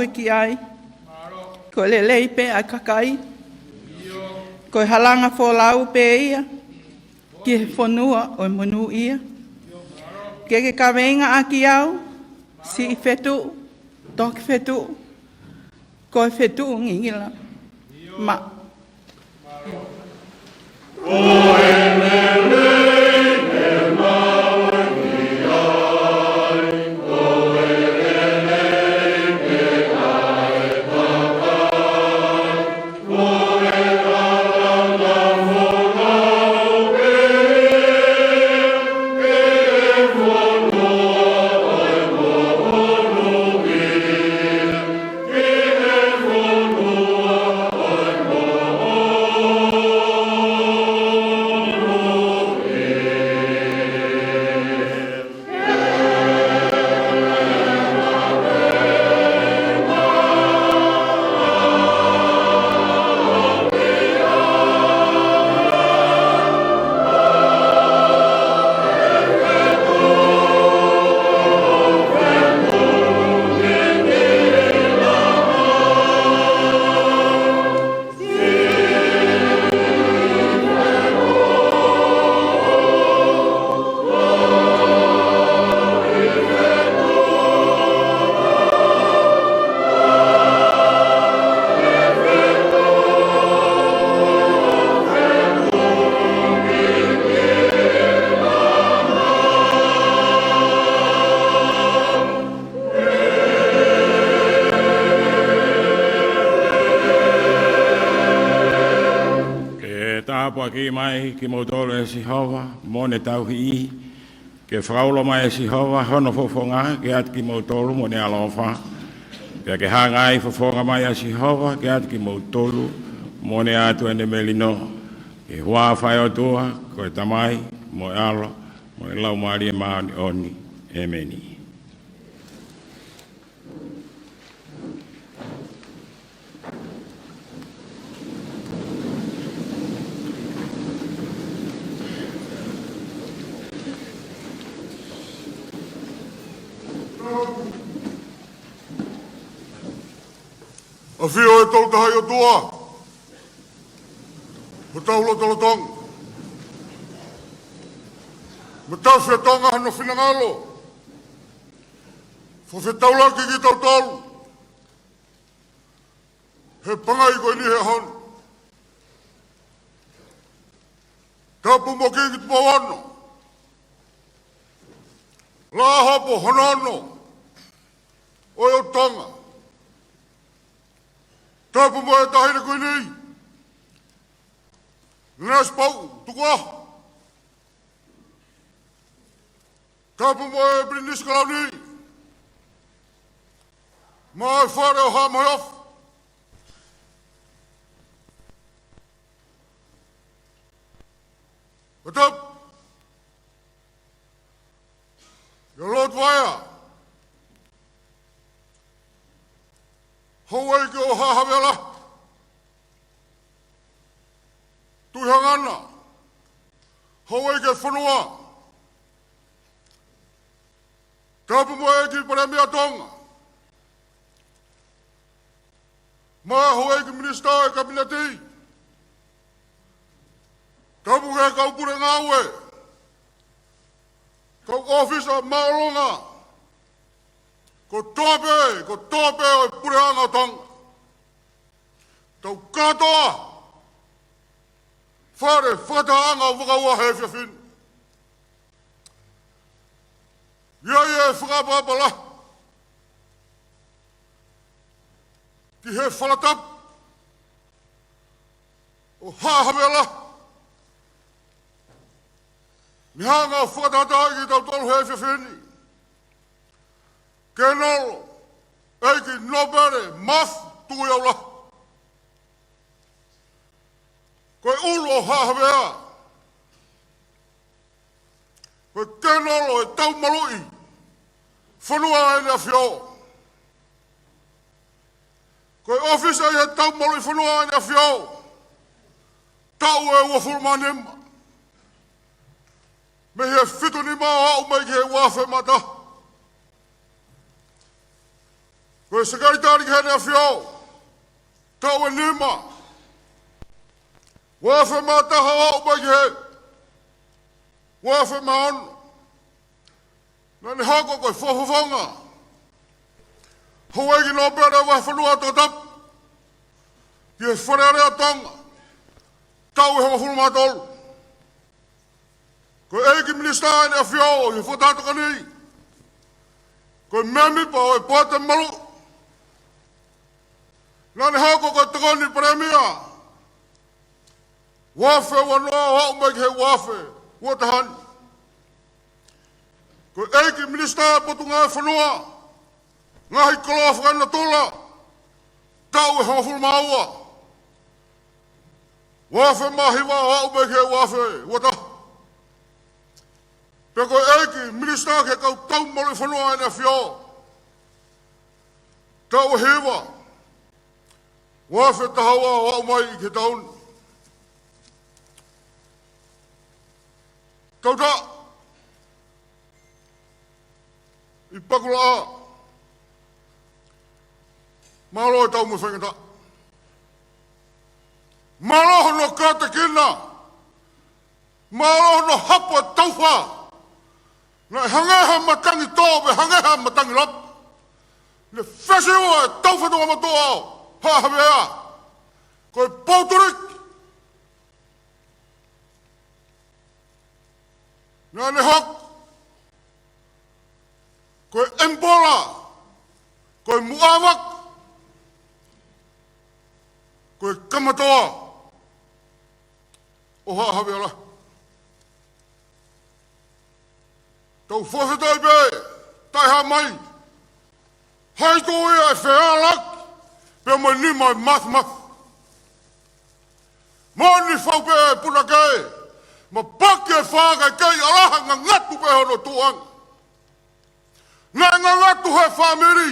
ki ai. Ko le leipe a kakai. Ko halanga fo lau pe ia. Ki he whanua o monu ia. Ke kawenga a ki au. Si I whetu. Toki whetu. Ko whetu ngingila. Ma. Ki mai ki motolo e Sihova, mone tau hi ke fraulo mai e Sihova, hono fofonga ke at ki motolo mone alofa. Ke hanga ai fofonga mai e Sihova, ke at ki motolo mone atu ene melino. Ke hua Failotu ko tamai mo alo mo lau mari e maani oni. Ameni. A whio e tau tahai o tua. Ma tau lo tolo tong. Ma tau whia tonga hano whinangalo. Fo whia tau laki ki tau tolu. He pangai koe ni he hon. Tapu mo ki ki tupa wano. La hapo honono. Oi o tonga. Tapu mo e tahine koe nei. Nanasipau'u, Tuku'aho. Tapu mo e brinis kalau ni. Ma e whare o ha mai off. Atap. Yo lot waya. Hawai ke o hahamela. Tuhangana. Hawai ke whanua. Tapu mo e ki paremia Tonga. Ma hawai ke minista e kabineti. Tapu ke kau pure ngawe. Kau office a maolonga. Ko tope o purehanga Tonga. Tau katoa. Whare whataanga o whakaua he whiawhin. Ia e whakapapala. Ki he whalatap. O hahamela. Ni hanga whakatata ki tau tolu he whiawhini. Kenolo, eiki nobere, maf, Tukui'aulahi. Koe ulu o hahamea. Koe kenolo e tau malui. Whanua ene a whio. Koe ofisa e tau malui whanua ene a whio. Tau e ua fulmanima. Me he whitu ni maa au mai ki he wafe mata. Koe sekaritari hene a whio. Tau e nima. Wafe mā taha au mai he. Wafe mā ono. Nani hako koe whawhawhanga. Hawegi no pere wa whanua Tongatapu. Ki e wharearea Tonga. Tau e hama hulu mātolu. Koe eiki minista ene a whio i whatataka ni. Koe memi pa o e poate malu. Nani hako koe takoni premia. Wafe wanoa hau mai he wafe. Watahani. Koe eiki minista potu ngā whanua. Ngahi koloa whakana tula. Tau e hama hulu maua. Wafe mahiwa hau mai he wafe. Watahani. Peko eiki, minista ke kau tau mori whanua ene whio. Tau hewa. Wafe tahawa wau mai i ke tauni. Tau ta. I pakula a. Malo e tau mo whengata. Malo no kata kina. Malo no hapa tauwha. Nai hangeha matangi tōpe, hangeha matangi lap. Ne whesiwa e tauwhanua matoa au. Hāhawea. Koe pauturik. Nā ne hok. Koe embola. Koe muawak. Koe kamatoa. O hāhawea la. Tau whawhetai pe, tai ha mai. Hai tō ia e whea lak, pe mai ni mai math. Moni whau pe e puna kei, ma pake whākai kei alaha ngā ngatu pe hono tuang. Ngā ngatu he whamiri,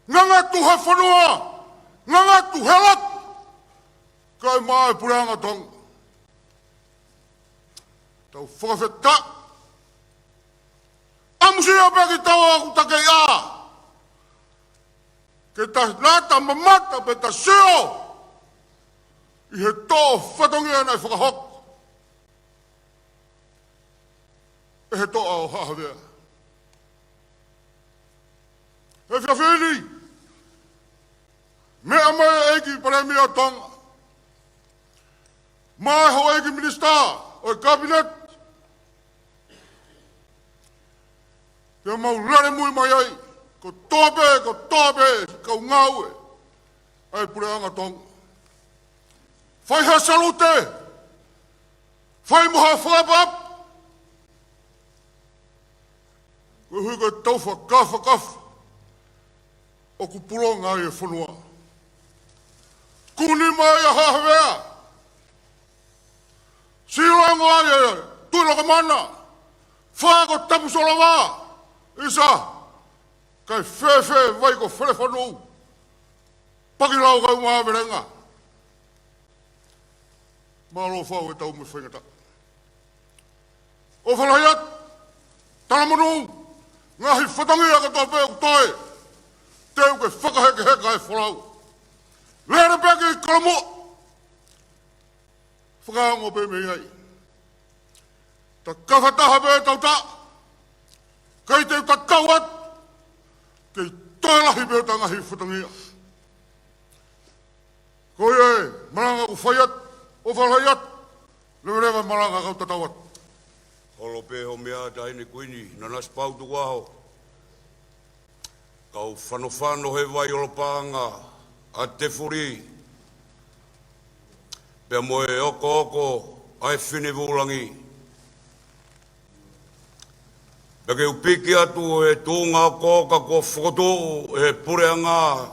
ngā ngatu he whanua, ngā ngatu he lak, kai mai puranga tong. Tau whawhetai. Amusia pe ki tawa aku takei a. Ke ta nata mamata pe ta seo. I he tō whatongi ana i whakahok. E he tō au hahawea. E whiawheni. Mea mai eiki paremia Tonga. Mai ho eiki minista o i kabinet. Te mau rare mui mai ai, ko tōpe, kau ngāue, ai pureanga Tonga. Whai ha salute, whai moha whapap, ko hui koe tauwha kafa, o ku pulonga ai e whanua. Kuni mai a hahawea, sirango ai e tuilaka mana, whako tapu solawa, Isa, kai whewhe vai ko whanau. Pakilau kau ngā merenga. Malo whau e tau me whengata. O whalaiat, tana manu, ngahi whatangi a katoa pe o toi. Teu ke whakaheke e whalau. Lere peke i kalamo. Whakaango pe mei ai. Ta kawhataha pe tau ta. Kei te takauat, kei toelahi peo tangahi whatangia. Koe e, maranga u whaiat, o whalaiat, lewerewa maranga kau tatauat. Holo peho mea taini kuini, Nanasipau'u Tuku'aho. Kau whanofano he vai olopanga, a te furi. Pea moe oko, ai whini vulangi. Pake upiki atu e tūnga koka ko whakotu e pureanga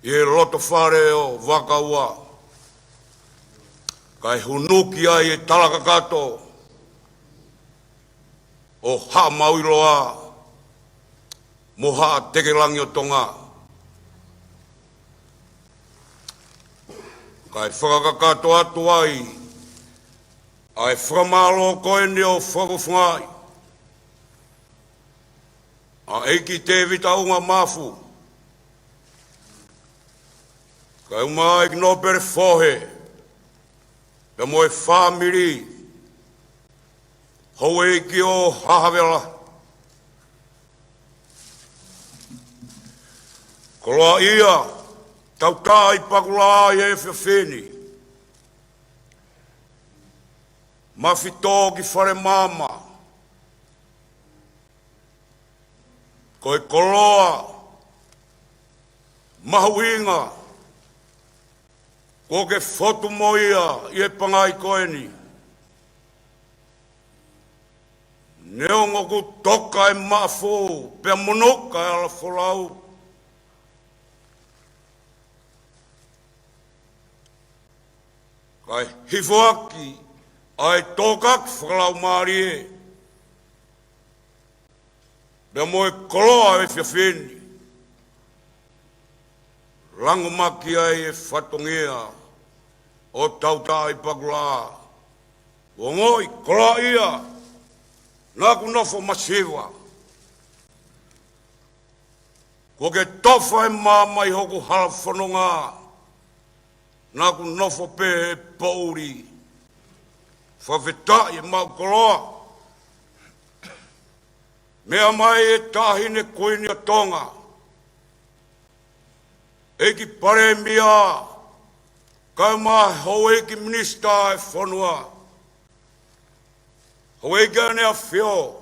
i e roto whare o Vaka ua. Kai hunuki ai e talaka kato o ha mauiloa mo ha tekelangi o Tonga. Kai whakakato atu ai ai whakamalo koe ni o whakuwhangai. A eiki te vita unga mafu. Ka uma ik no per fohe. Ka moe family. Ho eiki o hahavela. Koloa ia, tau tai pakula ia e whiawheni. Mawhito ki whare mama. Koe koloa, mahuinga. Ko ke whotu moia i e pangai koe ni. Neo ngoku toka e maafo, pia monoka e ala wholau. Kai hifoaki ai tokak whakalau maari e. Bea moe koloa e whiawheni. Rangumaki ai e whatongia o tauta i pakula. O ngoi koloa ia. Nāku nofo masiwa. Ko ke tofa e māmai hoku hala whanonga. Nāku nofo pe e pauri. Whawhetai e mau koloa. Mea mai e tahine koini a Tonga. Eki pare mia. Kau mai hau eki minista e whanua. Hau eki ane a whio.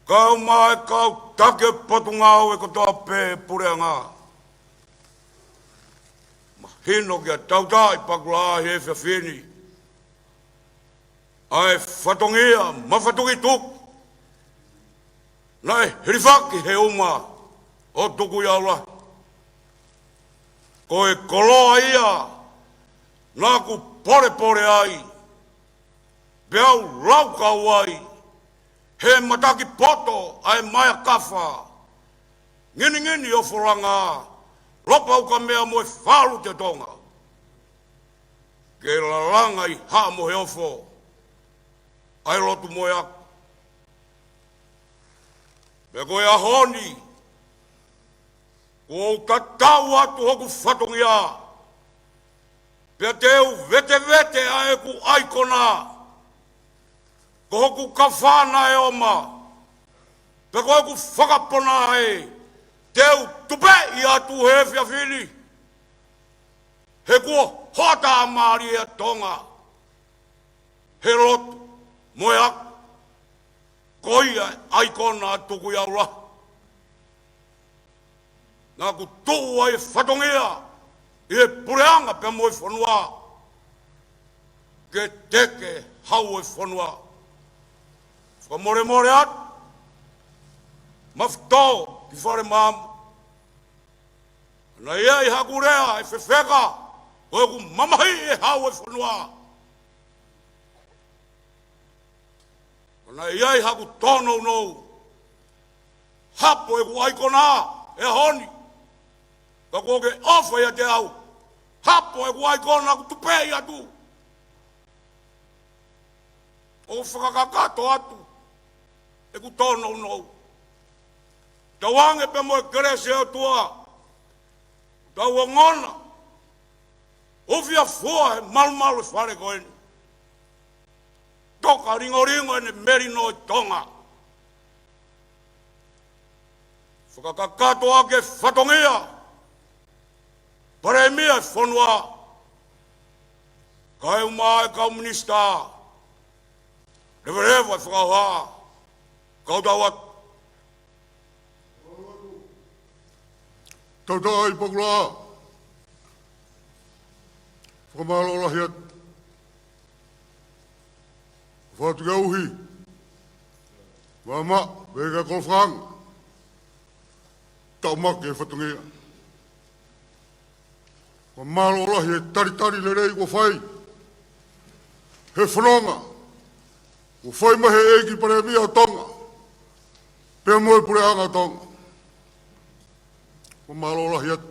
Kau mai kau take patungau e kotoa pe pureanga. Hino kia tautai pakula he whiawheni. Ai whatongia, mawhatongi tuku. Nai hirifaki he uma o Tukui'aulahi. Ko e koloa ia, nāku pore ai. Beau laukau ai. He mataki poto ai maia kafa. Ngini o whoranga. Lopa uka mea moe whalu te Tonga. Ke lalanga i haa mohe ofo. Ai lotu moe aku. Me koe a honi. Ko tatau atu hoku whatongia. Pea teu vete a eku aikona. Ko hoku kawhana e oma. Pea ko eku whakapona e. Teu tupe i atu he whiawhini. He kua hota a maari e Tonga. He lotu, moe aku. Koia aikona a Tukui'aulahi. Nā ku tua e whatongia. I e pureanga pe moe whanua. Ke teke hau e whanua. Whamore atu. Mawhitau ki whare mamu. Na ia i hakurea e whewheka. Koe ku mamahi e hau e whanua. Na ia i haku tono nou. Hapo e ku aikona e honi. Ka koke ofa ia te au. Hapo e ku aikona ku tupe ia tu. O whakakakato atu. E ku tono nou. Tawange pe moe kerese o tua. Tawa ngona. Ufia fua e malu e whare koeni. Toka ringo e merino e Tonga. Whakakakato ake whatongia. Pare mia e whanua. Kai uma e kau minista. Reverewa e whakauha. Kau tau atu. Tautai pakula. Whakamalo'olahi atu. Whatuki'auhi. Mama, vega kolfranga. Tau make e whatungia. Whakamalo'olahi e taritari le rei kua whai. He whanonga. Kua whai mahe eki pare mia o Tonga. Pea moe pureanga Tonga. Whakamalo'olahi atu.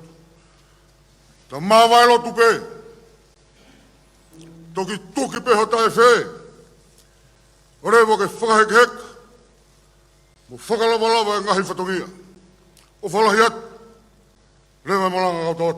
Ta mawailotu pe. Toki tuki pe hota e whee. Ore mo ke whakahek. Mo whakalawalawa e ngahi whatongia. O whalahi atu. Rewa molanga kau tōt.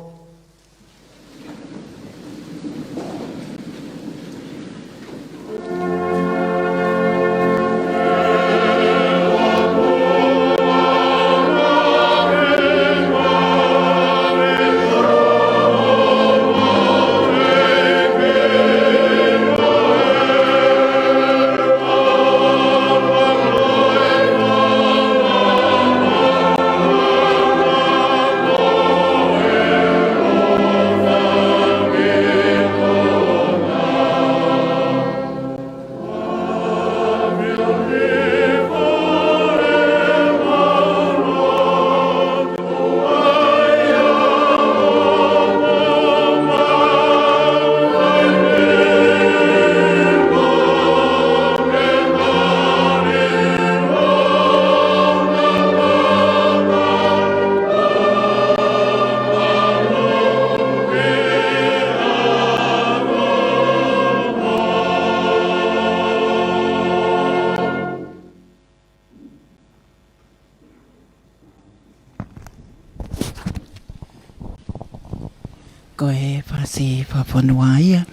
Ko e whasi whawhanua ia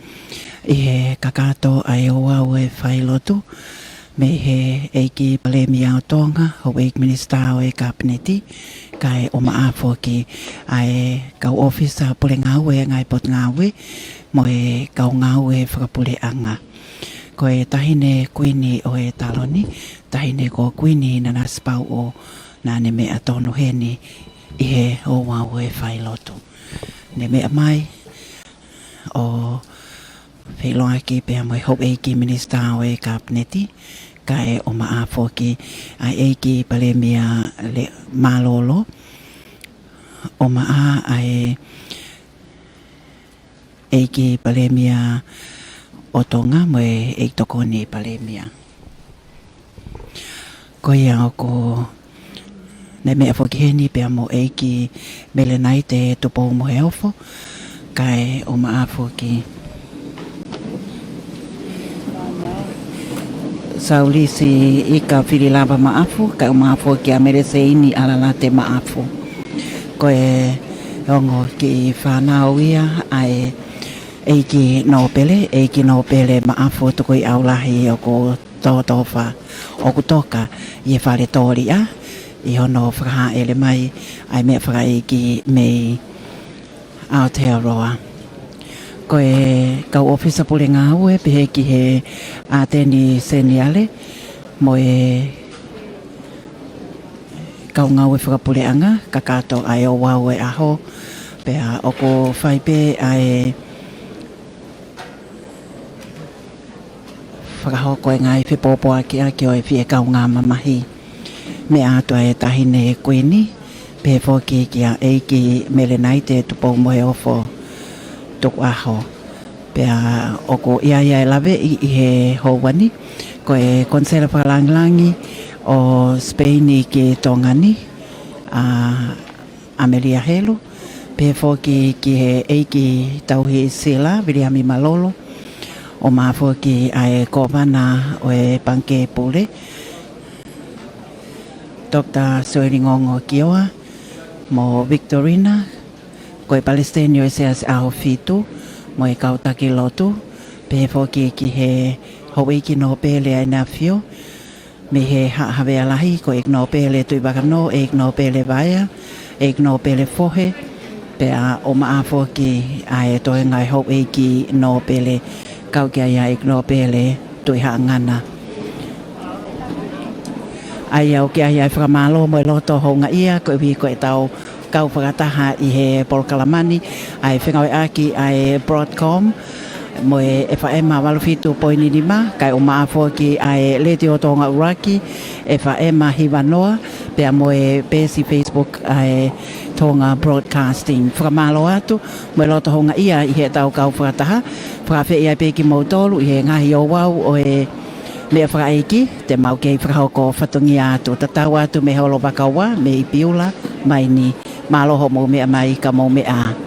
i he kakato ai Ouau e Failotu me he eiki palemi au Tonga ho eik minista o e kabineti kai o maafo ki ai kau ofisa pule ngau e ngai pot ngau e mo e kau ngau e whakapule anga. Ko e tahine kuini o e taloni, tahine ko kuini Nanasipau'u na ne mea tonu heni i he Ouau e Failotu. Ne mea mai o wheloa ki pia mo hop eiki minista o e kabineti ka e o maafo ki ai eiki palemia le malolo o maa ai eiki palemia o Tonga mo e eik tokoni palemia ko ia o ko ne mea foki heni pia mo eiki mele nai te tupo mo he ofo kai o maafo ki saulisi i ka whirilava maafu kai o maafo ki a merese ini alala te maafu ko e ongo ki whanau ia ai eiki no pele maafu Tukui'aulahi o ko totofa o kutoka i e whare tori a i hono whakaha ele mai ai mea whakaiki mei Aotearoa. Ko e kau ofisa pule ngau e pehe ki he ateni seniale mo e kau ngau e whakapule anga kakato ai Ouau e aho pea oko whaipe ai whakahoko e ngai whipopo aki o e whie kau ngā mamahi. Me atua e tahine kuini, pe foki ki a eiki mele nai te tupo mohe ofo Tuku'aho. Pea oko ia e lawe i he houani, ko e konsela whakalangilangi o Spaini ki Tongani, a Amelia Helu, pe foki ki he eiki tauhi sila, Viliami Malolo, o maa foki a e kovana o e panke pule, Dr. Soeringongo Kioa, mo Victorina, ko e Palestinio e seas aho fitu, mo e kautaki lotu, pe foki ki he hauiki no pele ai nafio, me he hawealahi, ko e no pele tui bakano, e no pele vaya, e no pele fohe, pe a o maa foki a e toe ngai hauiki no pele, kaukia ia e no pele tui haangana. Ai au ki ai whakamalo mo e loto honga ia ko e ko e tau kau whakataha i he Polkalamani ai whengawe aki ai Broadcom mo e FM walufitu poini lima kai o maafo ki ai leti o tonga uraki FM Hivanoa pea mo e pesi Facebook ai Tonga Broadcasting whakamalo atu mo e loto honga ia i he tau kau whakataha whakawhi ia peki mautolu i he ngahi Ouau o e mea whakaiki, te mau kei whakahoko whatungi atu, tatau atu me holo Vaka me i Beulah, Vaini, maloho mo mea mai ka mo mea.